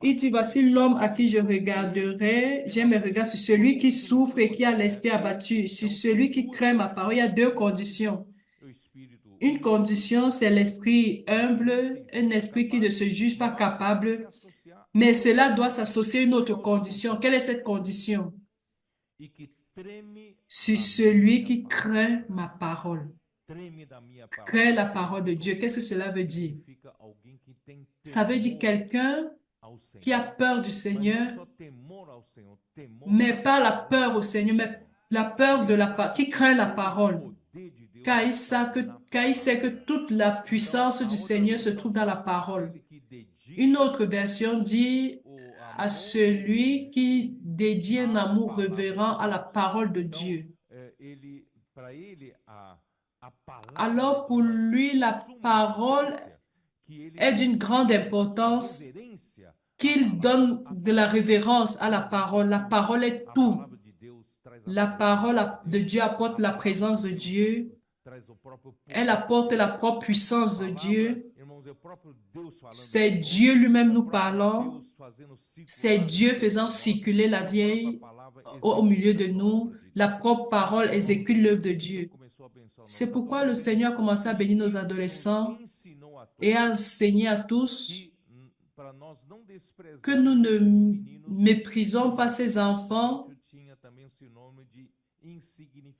Speaker 2: Il dit, voici l'homme à qui je regarderai, j'ai mes regards sur celui qui souffre et qui a l'esprit abattu, sur celui qui craint ma parole. Il y a deux conditions. Une condition, c'est l'esprit humble, un esprit qui ne se juge pas capable, mais cela doit s'associer à une autre condition. Quelle est cette condition? Sur celui qui craint ma parole. Craint la parole de Dieu. Qu'est-ce que cela veut dire? Ça veut dire quelqu'un qui a peur du Seigneur, mais pas la peur au Seigneur, mais la peur qui craint la parole. Car il sait que toute la puissance du Seigneur se trouve dans la parole. Une autre version dit à celui qui dédie un amour révérent à la parole de Dieu. Alors pour lui, la parole est d'une grande importance, qu'il donne de la révérence à la parole. La parole est tout. La parole de Dieu apporte la présence de Dieu. Elle apporte la propre puissance de Dieu. C'est Dieu lui-même nous parlant. C'est Dieu faisant circuler la vieille au milieu de nous. La propre parole exécute l'œuvre de Dieu. C'est pourquoi le Seigneur a commencé à bénir nos adolescents et à enseigner à tous que nous ne méprisons pas ces enfants.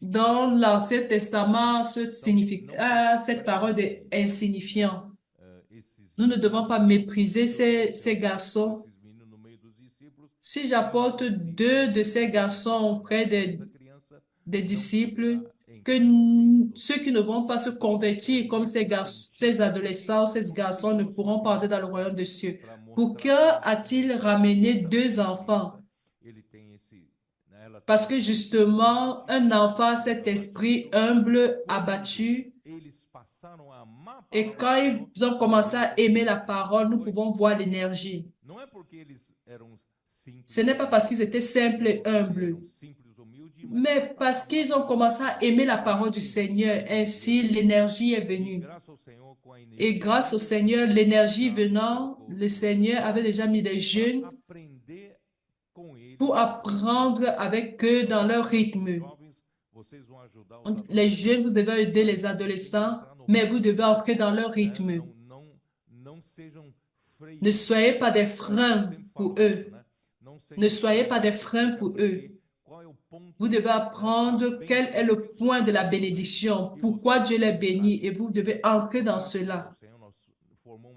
Speaker 2: Dans l'Ancien Testament, cette parole est insignifiant. Nous ne devons pas mépriser ces garçons. Si j'apporte 2 de ces garçons auprès des disciples, que ceux qui ne vont pas se convertir comme ces adolescents, ces garçons ne pourront pas entrer dans le royaume des cieux. Pourquoi a-t-il ramené 2 enfants? Parce que justement, un enfant a cet esprit humble, abattu. Et quand ils ont commencé à aimer la parole, nous pouvons voir l'énergie. Ce n'est pas parce qu'ils étaient simples et humbles, mais parce qu'ils ont commencé à aimer la parole du Seigneur. Ainsi, l'énergie est venue. Et grâce au Seigneur, l'énergie venant, le Seigneur avait déjà mis des jeunes pour apprendre avec eux dans leur rythme. Les jeunes, vous devez aider les adolescents, mais vous devez entrer dans leur rythme. Ne soyez pas des freins pour eux. Ne soyez pas des freins pour eux. Vous devez apprendre quel est le point de la bénédiction, pourquoi Dieu les bénit, et vous devez entrer dans cela.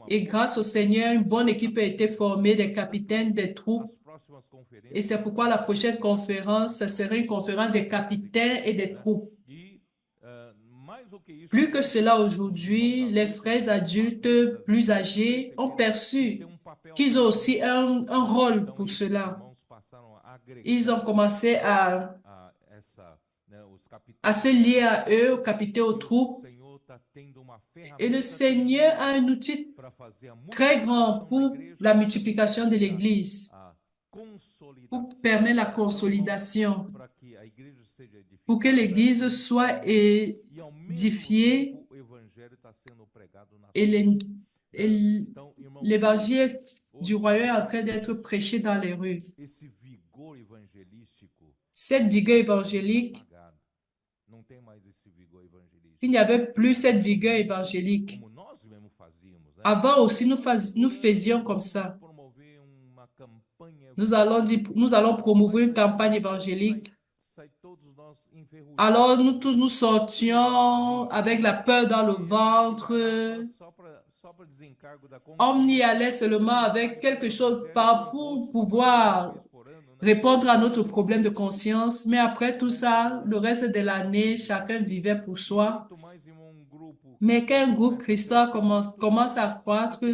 Speaker 2: Et grâce au Seigneur, une bonne équipe a été formée, des capitaines des troupes. Et c'est pourquoi la prochaine conférence, ce sera une conférence des capitaines et des troupes. Plus que cela, aujourd'hui, les frères adultes plus âgés ont perçu qu'ils ont aussi un rôle pour cela. Ils ont commencé à se lier à eux, aux capitaines, aux troupes. Et le Seigneur a un outil très grand pour la multiplication de l'Église, pour permettre la consolidation, pour que l'Église soit édifiée et l'évangile du royaume est en train d'être prêché dans les rues. Cette vigueur évangélique, il n'y avait plus cette vigueur évangélique. Avant aussi, nous faisions comme ça. Nous allons promouvoir une campagne évangélique. Alors, nous tous, nous sortions avec la peur dans le ventre. On y allait seulement avec quelque chose pour pouvoir répondre à notre problème de conscience. Mais après tout ça, le reste de l'année, chacun vivait pour soi. Mais qu'un groupe chrétien commence à croître,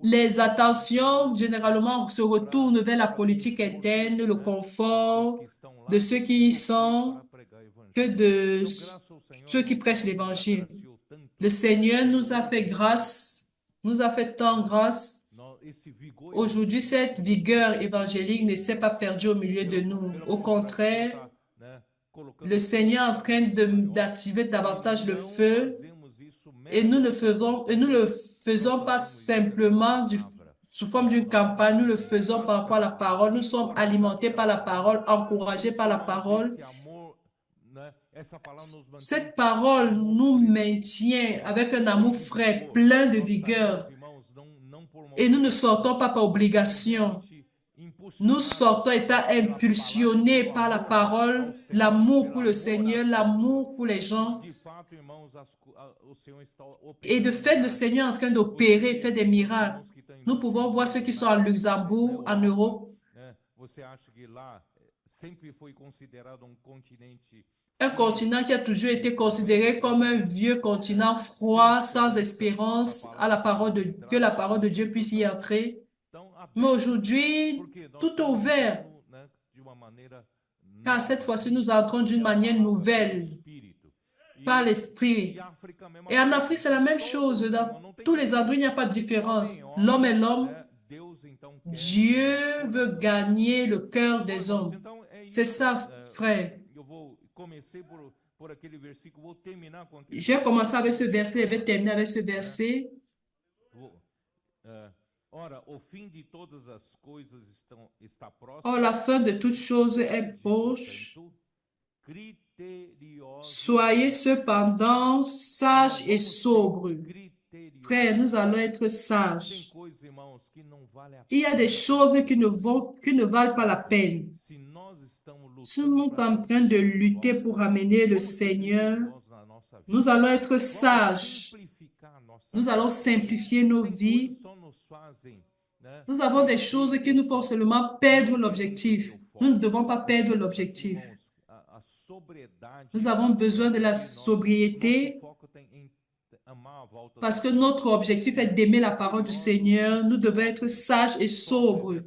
Speaker 2: les attentions généralement se retournent vers la politique interne, le confort de ceux qui y sont, que de ceux qui prêchent l'évangile. Le Seigneur nous a fait grâce, nous a fait tant grâce. Aujourd'hui, cette vigueur évangélique ne s'est pas perdue au milieu de nous. Au contraire, le Seigneur est en train d'activer davantage le feu et nous le faisons pas simplement sous forme d'une campagne, nous le faisons par rapport à la parole. Nous sommes alimentés par la parole, encouragés par la parole. Cette parole nous maintient avec un amour frais, plein de vigueur. Et nous ne sortons pas par obligation. Nous sortons étant impulsionnés par la parole, l'amour pour le Seigneur, l'amour pour les gens. Et de fait, le Seigneur est en train d'opérer, faire des miracles. Nous pouvons voir ceux qui sont à Luxembourg, en Europe. Un continent qui a toujours été considéré comme un vieux continent froid, sans espérance, que la parole de Dieu puisse y entrer. Mais aujourd'hui, tout est ouvert. Car cette fois-ci, nous entrons d'une manière nouvelle, par l'Esprit. Et en Afrique, c'est la même chose. Dans tous les endroits, il n'y a pas de différence. L'homme est l'homme. Dieu veut gagner le cœur des hommes. C'est ça, frère. J'ai commencé avec ce verset, je vais terminer avec ce verset. Or, la fin de toutes choses est proche. Soyez cependant sages et sobres. Frères, nous allons être sages. Il y a des choses qui ne valent pas la peine. Si nous sommes en train de lutter pour amener le Seigneur, nous allons être sages. Nous allons simplifier nos vies. Nous avons des choses qui nous font seulement perdre l'objectif. Nous ne devons pas perdre l'objectif. Nous avons besoin de la sobriété parce que notre objectif est d'aimer la parole du Seigneur. Nous devons être sages et sobres.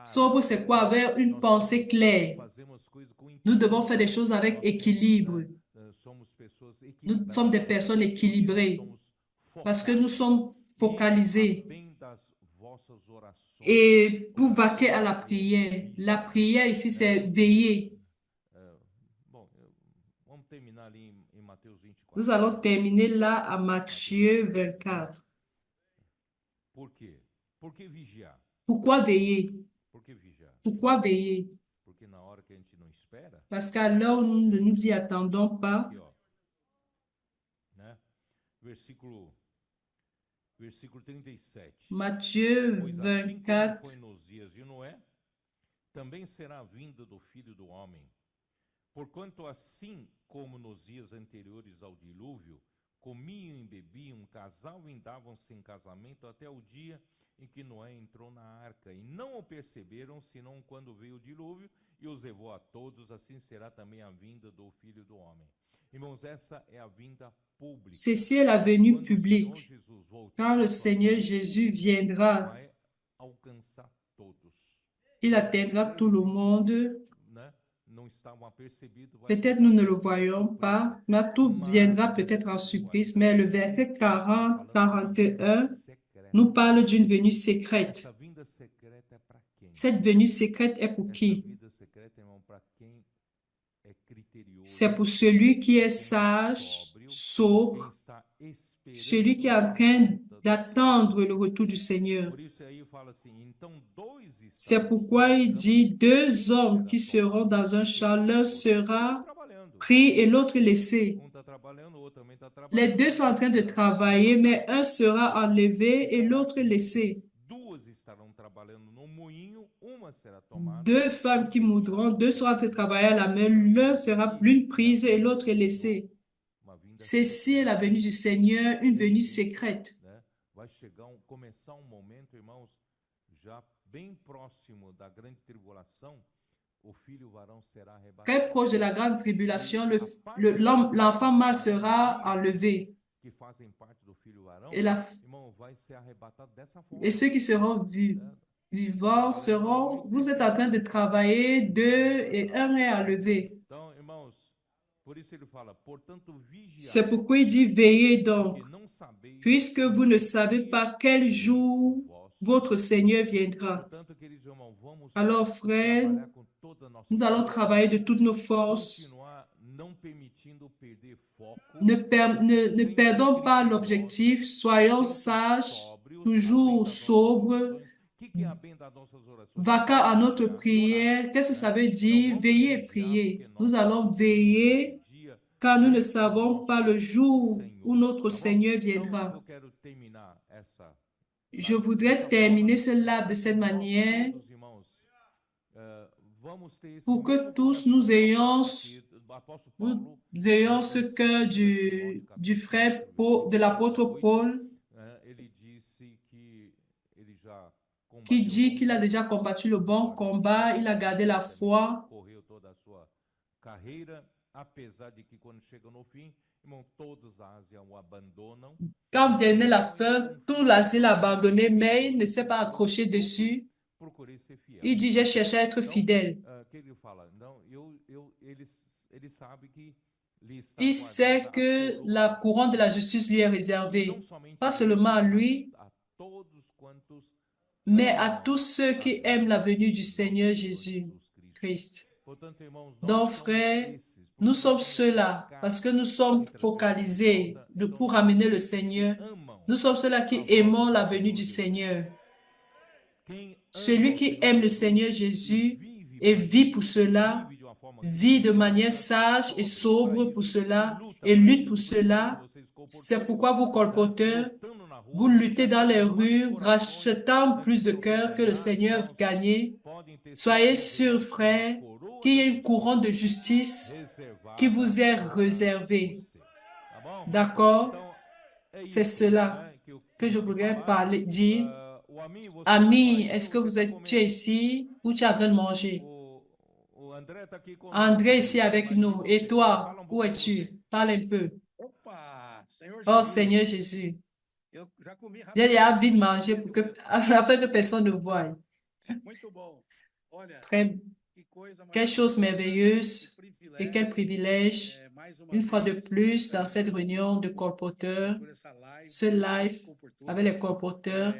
Speaker 2: Sobre, c'est quoi? Avoir une pensée claire. Nous devons faire des choses avec équilibre. Nous sommes des personnes équilibrées parce que nous sommes focalisés. Et pour vaquer à la prière ici, c'est veiller. Nous allons terminer là à Matthieu 24. Pourquoi veiller? Pourquoi veiller? Parce qu'à l'heure où nous ne nous y attendons pas, Matthieu 24,
Speaker 9: também será a vinda do Filho do Homem. Porquanto assim como nos dias anteriores ao dilúvio, comiam e bebiam, casavam e davam-se em casamento até o dia em que Noé entrou na arca, e não o perceberam, senão quando veio o dilúvio e os levou a todos, assim será também a vinda do Filho do Homem. Irmãos, essa é a vinda pública.
Speaker 2: Ceci est la venue
Speaker 9: Quando o Senhor
Speaker 2: publique.
Speaker 9: Jesus voltar
Speaker 2: Quand le
Speaker 9: com sua
Speaker 2: Seigneur
Speaker 9: glória,
Speaker 2: Jésus viendra,
Speaker 9: vai alcançar todos.
Speaker 2: il atteindra tout le monde.
Speaker 9: Né? Não estavam apercebidos, vai
Speaker 2: Peut-être
Speaker 9: pegar
Speaker 2: nous ne le
Speaker 9: todos de
Speaker 2: voyons
Speaker 9: surpresa.
Speaker 2: pas, mais tout
Speaker 9: Mas
Speaker 2: viendra
Speaker 9: essa
Speaker 2: peut-être en surprise.
Speaker 9: linguagem
Speaker 2: Mais le
Speaker 9: está
Speaker 2: verset 40,
Speaker 9: falando de
Speaker 2: 41
Speaker 9: vinda secreta.
Speaker 2: nous parle d'une venue secrète.
Speaker 9: Essa vinda secreta é para quem?
Speaker 2: Cette venue secrète est pour
Speaker 9: Essa
Speaker 2: qui?
Speaker 9: vida secreta, irmão, para quem é criterioso,
Speaker 2: C'est pour celui qui est
Speaker 9: quem é
Speaker 2: sage,
Speaker 9: sóbrio, quem
Speaker 2: sobre,
Speaker 9: está
Speaker 2: celui qui est en
Speaker 9: esperando a
Speaker 2: train
Speaker 9: volta do
Speaker 2: d'attendre le retour du Seigneur.
Speaker 9: Por isso aí fala assim, então dois
Speaker 2: C'est
Speaker 9: estarão
Speaker 2: pourquoi
Speaker 9: num
Speaker 2: il
Speaker 9: campo,
Speaker 2: dit,
Speaker 9: um
Speaker 2: deux
Speaker 9: será
Speaker 2: hommes qui seront
Speaker 9: tomado,
Speaker 2: dans un champ, l'un
Speaker 9: outro está
Speaker 2: sera
Speaker 9: trabalhando.
Speaker 2: pris et l'autre laissé.
Speaker 9: Um está trabalhando, o outro também está
Speaker 2: Les
Speaker 9: trabalhando.
Speaker 2: deux sont en train de travailler, mais un sera enlevé et l'autre laissé.
Speaker 9: Duas estarão trabalhando no moinho, uma será tomada.
Speaker 2: Deux femmes qui moudront, deux seront en train de travailler à la main, l'un sera l'une prise et l'autre laissée.
Speaker 9: Uma vinda
Speaker 2: Ceci est la venue du Seigneur, une venue secrète.
Speaker 9: né? Vai chegar começar um momento, irmãos, já bem próximo da grande tribulação, o filho varão será
Speaker 2: Très
Speaker 9: arrebatado.
Speaker 2: proche de la grande tribulation,
Speaker 9: A parte
Speaker 2: l'enfant mâle sera enlevé.
Speaker 9: que fazem parte do filho varão,
Speaker 2: Et,
Speaker 9: irmão, vai ser arrebatado dessa forma.
Speaker 2: et ceux qui seront vivants seront, vous êtes en train de travailler, deux et un est enlevé.
Speaker 9: Então, irmãos, por isso ele fala, portanto,
Speaker 2: C'est
Speaker 9: vigiai,
Speaker 2: pourquoi il dit, veillez donc,
Speaker 9: porque não sabeis
Speaker 2: puisque vous ne savez pas quel jour
Speaker 9: vosso.
Speaker 2: votre Seigneur viendra.
Speaker 9: Portanto, queridos irmãos, vamos
Speaker 2: Alors, frères,
Speaker 9: trabalhar com toda a nossa
Speaker 2: nous allons
Speaker 9: força,
Speaker 2: travailler de toutes nos forces.
Speaker 9: continuar não permitindo perder foco,
Speaker 2: Ne perdons pas l'objectif, soyons sages, toujours sobres, vaquant à notre prière. Qu'est-ce que ça veut dire? Veiller et prier. Nous allons veiller car nous ne savons pas le jour où notre Seigneur viendra. Je voudrais terminer ce live de cette manière pour que tous nous ayons ce cœur du frère de l'apôtre Paul qui dit qu'il a déjà combattu le bon combat, il a gardé la foi. Quand venait la fin, tout l'asile a abandonné, mais il ne s'est pas accroché dessus. Il dit, j'ai cherché à être fidèle. Il sait que la couronne de la justice lui est réservée, pas seulement à lui, mais à tous ceux qui aiment la venue du Seigneur Jésus-Christ. Donc, frères, nous sommes ceux-là parce que nous sommes focalisés pour amener le Seigneur. Nous sommes ceux-là qui aimons la venue du Seigneur. Celui qui aime le Seigneur Jésus et vit pour cela, vit de manière sage et sobre pour cela et lutte pour cela. C'est pourquoi vous, colporteurs, vous luttez dans les rues, rachetant plus de cœurs que le Seigneur gagnait. Soyez sûrs, frères, qu'il y a une couronne de justice qui vous est réservée. D'accord? C'est cela que je voudrais dire. Ami, est-ce que tu es ici ou tu es en train de manger? André est ici avec nous. Et toi, où es-tu? Parle un peu. Oh Seigneur Jésus, j'ai envie de manger afin que personne ne voie. Quelle chose merveilleuse et quel privilège, une fois de plus, dans cette réunion de colporteurs, ce live avec les colporteurs,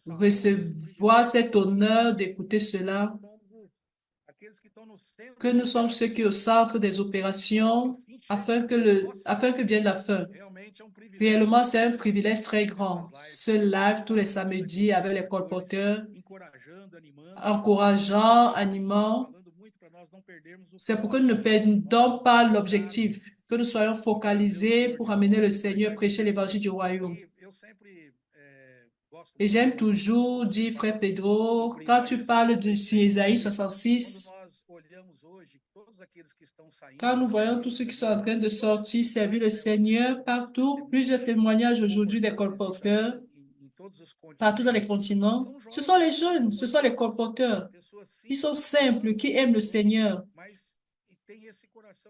Speaker 2: recevoir cet honneur d'écouter cela, que nous sommes ceux qui sont au centre des opérations afin que vienne la fin. Réellement, c'est un privilège très grand. Ce live tous les samedis avec les colporteurs, encourageant, animant. C'est pour que nous ne perdons pas l'objectif, que nous soyons focalisés pour amener le Seigneur, prêcher l'évangile du royaume. Et j'aime toujours dire, frère Pedro, quand tu parles sur Ésaïe 66, quand nous voyons tous ceux qui sont en train de sortir, servir le Seigneur partout, plusieurs témoignages aujourd'hui des colporteurs, partout dans les continents, ce sont les jeunes, ce sont les colporteurs. Ils sont simples, qui aiment le Seigneur.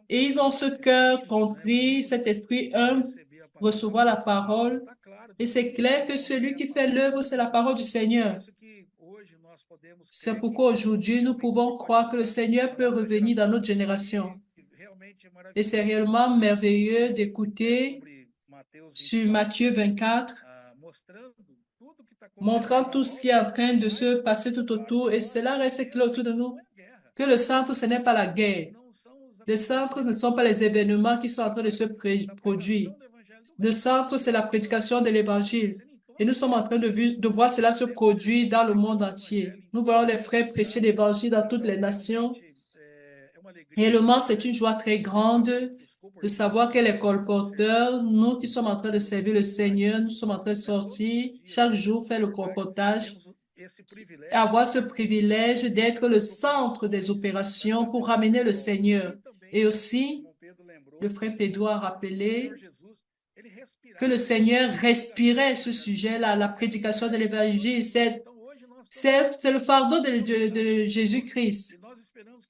Speaker 2: Et ils ont ce cœur compris, cet esprit humble, recevoir la parole. Et c'est clair que celui qui fait l'œuvre, c'est la parole du Seigneur. C'est pourquoi aujourd'hui, nous pouvons croire que le Seigneur peut revenir dans notre génération. Et c'est réellement merveilleux d'écouter sur Matthieu 24, montrant tout ce qui est en train de se passer tout autour. Et cela reste clair autour de nous. Que le centre, ce n'est pas la guerre. Le centre ne sont pas les événements qui sont en train de se produire. Le centre, c'est la prédication de l'Évangile. Et nous sommes en train de voir cela se produire dans le monde entier. Nous voyons les frères prêcher l'Évangile dans toutes les nations. Réellement, c'est une joie très grande de savoir que les colporteurs, nous qui sommes en train de servir le Seigneur, nous sommes en train de sortir chaque jour, faire le colportage, et avoir ce privilège d'être le centre des opérations pour ramener le Seigneur. Et aussi, le frère Pedro a rappelé que le Seigneur respirait ce sujet-là, la prédication de l'Évangile. C'est le fardeau de Jésus-Christ.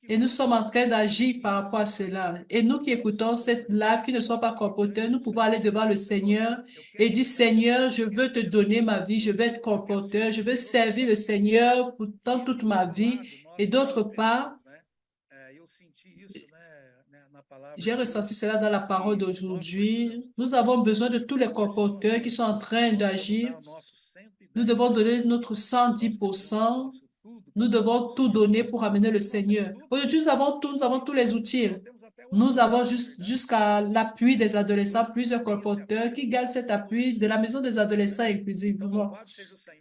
Speaker 2: Et nous sommes en train d'agir par rapport à cela. Et nous qui écoutons cette live, qui ne sommes pas colporteurs, nous pouvons aller devant le Seigneur et dire, Seigneur, je veux te donner ma vie, je veux être colporteur, je veux servir le Seigneur dans toute ma vie. Et d'autre part, j'ai ressenti cela dans la parole d'aujourd'hui. Nous avons besoin de tous les colporteurs qui sont en train d'agir. Nous devons donner notre 110%. Nous devons tout donner pour amener le Seigneur. Aujourd'hui, nous avons tous les outils. Nous avons jusqu'à l'appui des adolescents, plusieurs colporteurs qui gagnent cet appui de la maison des adolescents inclusivement.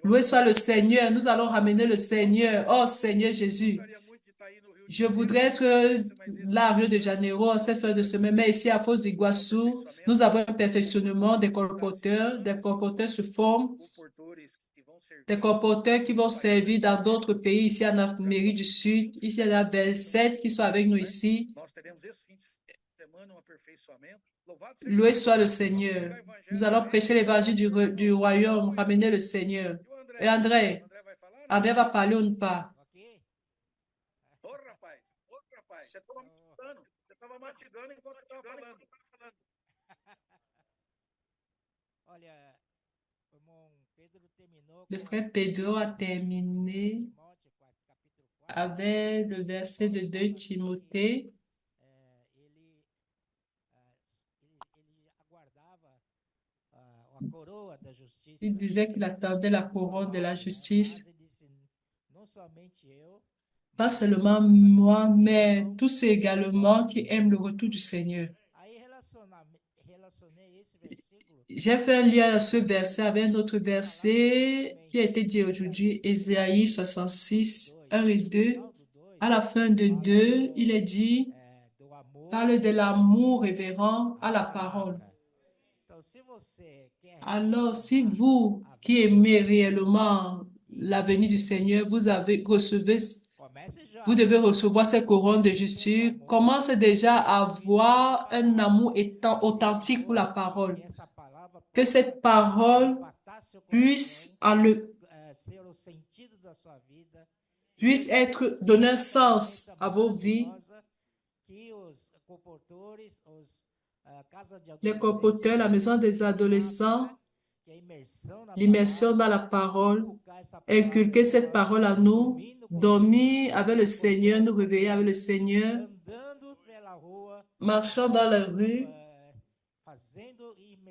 Speaker 2: Loué soit le Seigneur. Nous allons ramener le Seigneur. Oh Seigneur Jésus. Je voudrais être là à Rio de Janeiro en cette fin de semaine, mais ici à Foz do Iguaçu, nous avons un perfectionnement des colporteurs se forment, des colporteurs qui vont servir dans d'autres pays, ici en Amérique du Sud. Ici, il y a des 7 qui sont avec nous ici. Loué soit le Seigneur. Nous allons prêcher l'évangile du royaume, ramener le Seigneur. Et André va parler ou pas? Le frère Pedro a terminé avec le verset de 2 Timothée. Il disait qu'il attendait la couronne de la justice. Pas seulement moi, mais tous ceux également qui aiment le retour du Seigneur. J'ai fait un lien à ce verset avec un autre verset qui a été dit aujourd'hui, Ésaïe 66, 1 et 2. À la fin de 2, il est dit, parle de l'amour révérend à la parole. Alors, si vous qui aimez réellement la venue du Seigneur, vous devez recevoir cette couronne de justice. Commence déjà à avoir un amour authentique pour la parole. Que cette parole puisse être donner un sens à vos vies. Les colporteurs, la maison des adolescents, l'immersion dans la parole, inculquer cette parole à nous, dormir avec le Seigneur, nous réveiller avec le Seigneur, marchant dans la rue,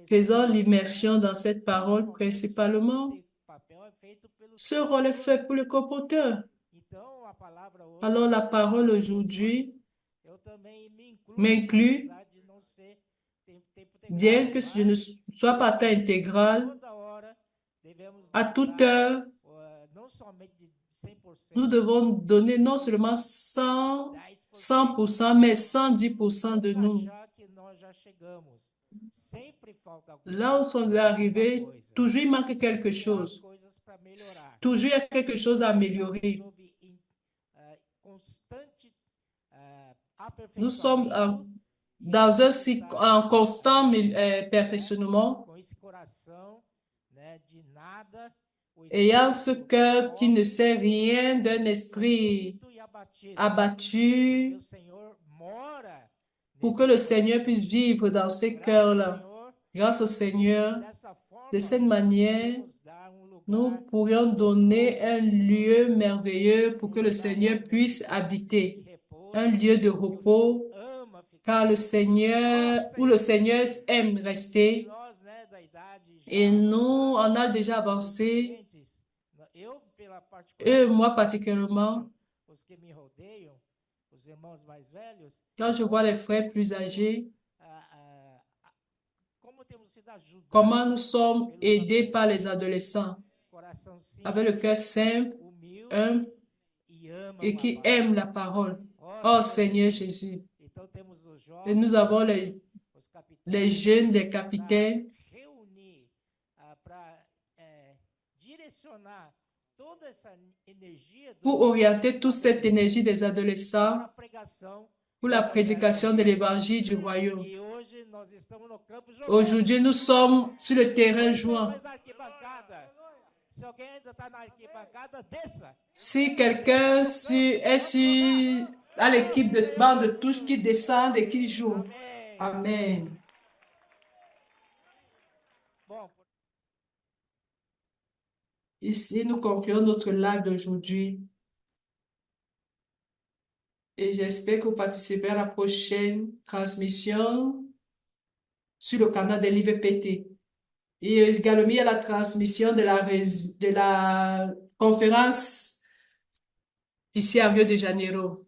Speaker 2: faisant l'immersion dans cette parole principalement. Ce rôle est fait pour le colporteur. Alors la parole aujourd'hui m'inclut, bien que je ne sois pas à temps intégral, à toute heure, nous devons donner non seulement 100%, mais 110% de nous. Là où nous sommes arrivés, toujours il manque quelque chose. Toujours il y a quelque chose à améliorer. Nous sommes dans un constant perfectionnement. Ayant ce cœur qui ne sait rien d'un esprit abattu, pour que le Seigneur puisse vivre dans ces cœurs-là. Grâce au Seigneur, de cette manière, nous pourrions donner un lieu merveilleux pour que le Seigneur puisse habiter, un lieu de repos, car le Seigneur, où le Seigneur aime rester, et nous, on a déjà avancé, et moi particulièrement, quand je vois les frères plus âgés, comment nous sommes aidés par les adolescents, avec le cœur simple, humble, et qui aiment la parole. Oh Seigneur Jésus. Et nous avons les jeunes, les capitaines, pour orienter toute cette énergie des adolescents pour la prédication de l'évangile du royaume. Aujourd'hui, nous sommes sur le terrain jouant. Si quelqu'un est à l'équipe de banc de touche qui descend et qui joue. Amen. Ici, nous concluons notre live d'aujourd'hui. Et j'espère que vous participerez à la prochaine transmission sur le canal de l'IVPT. Et également, il y a la transmission de la conférence ici à Rio de Janeiro.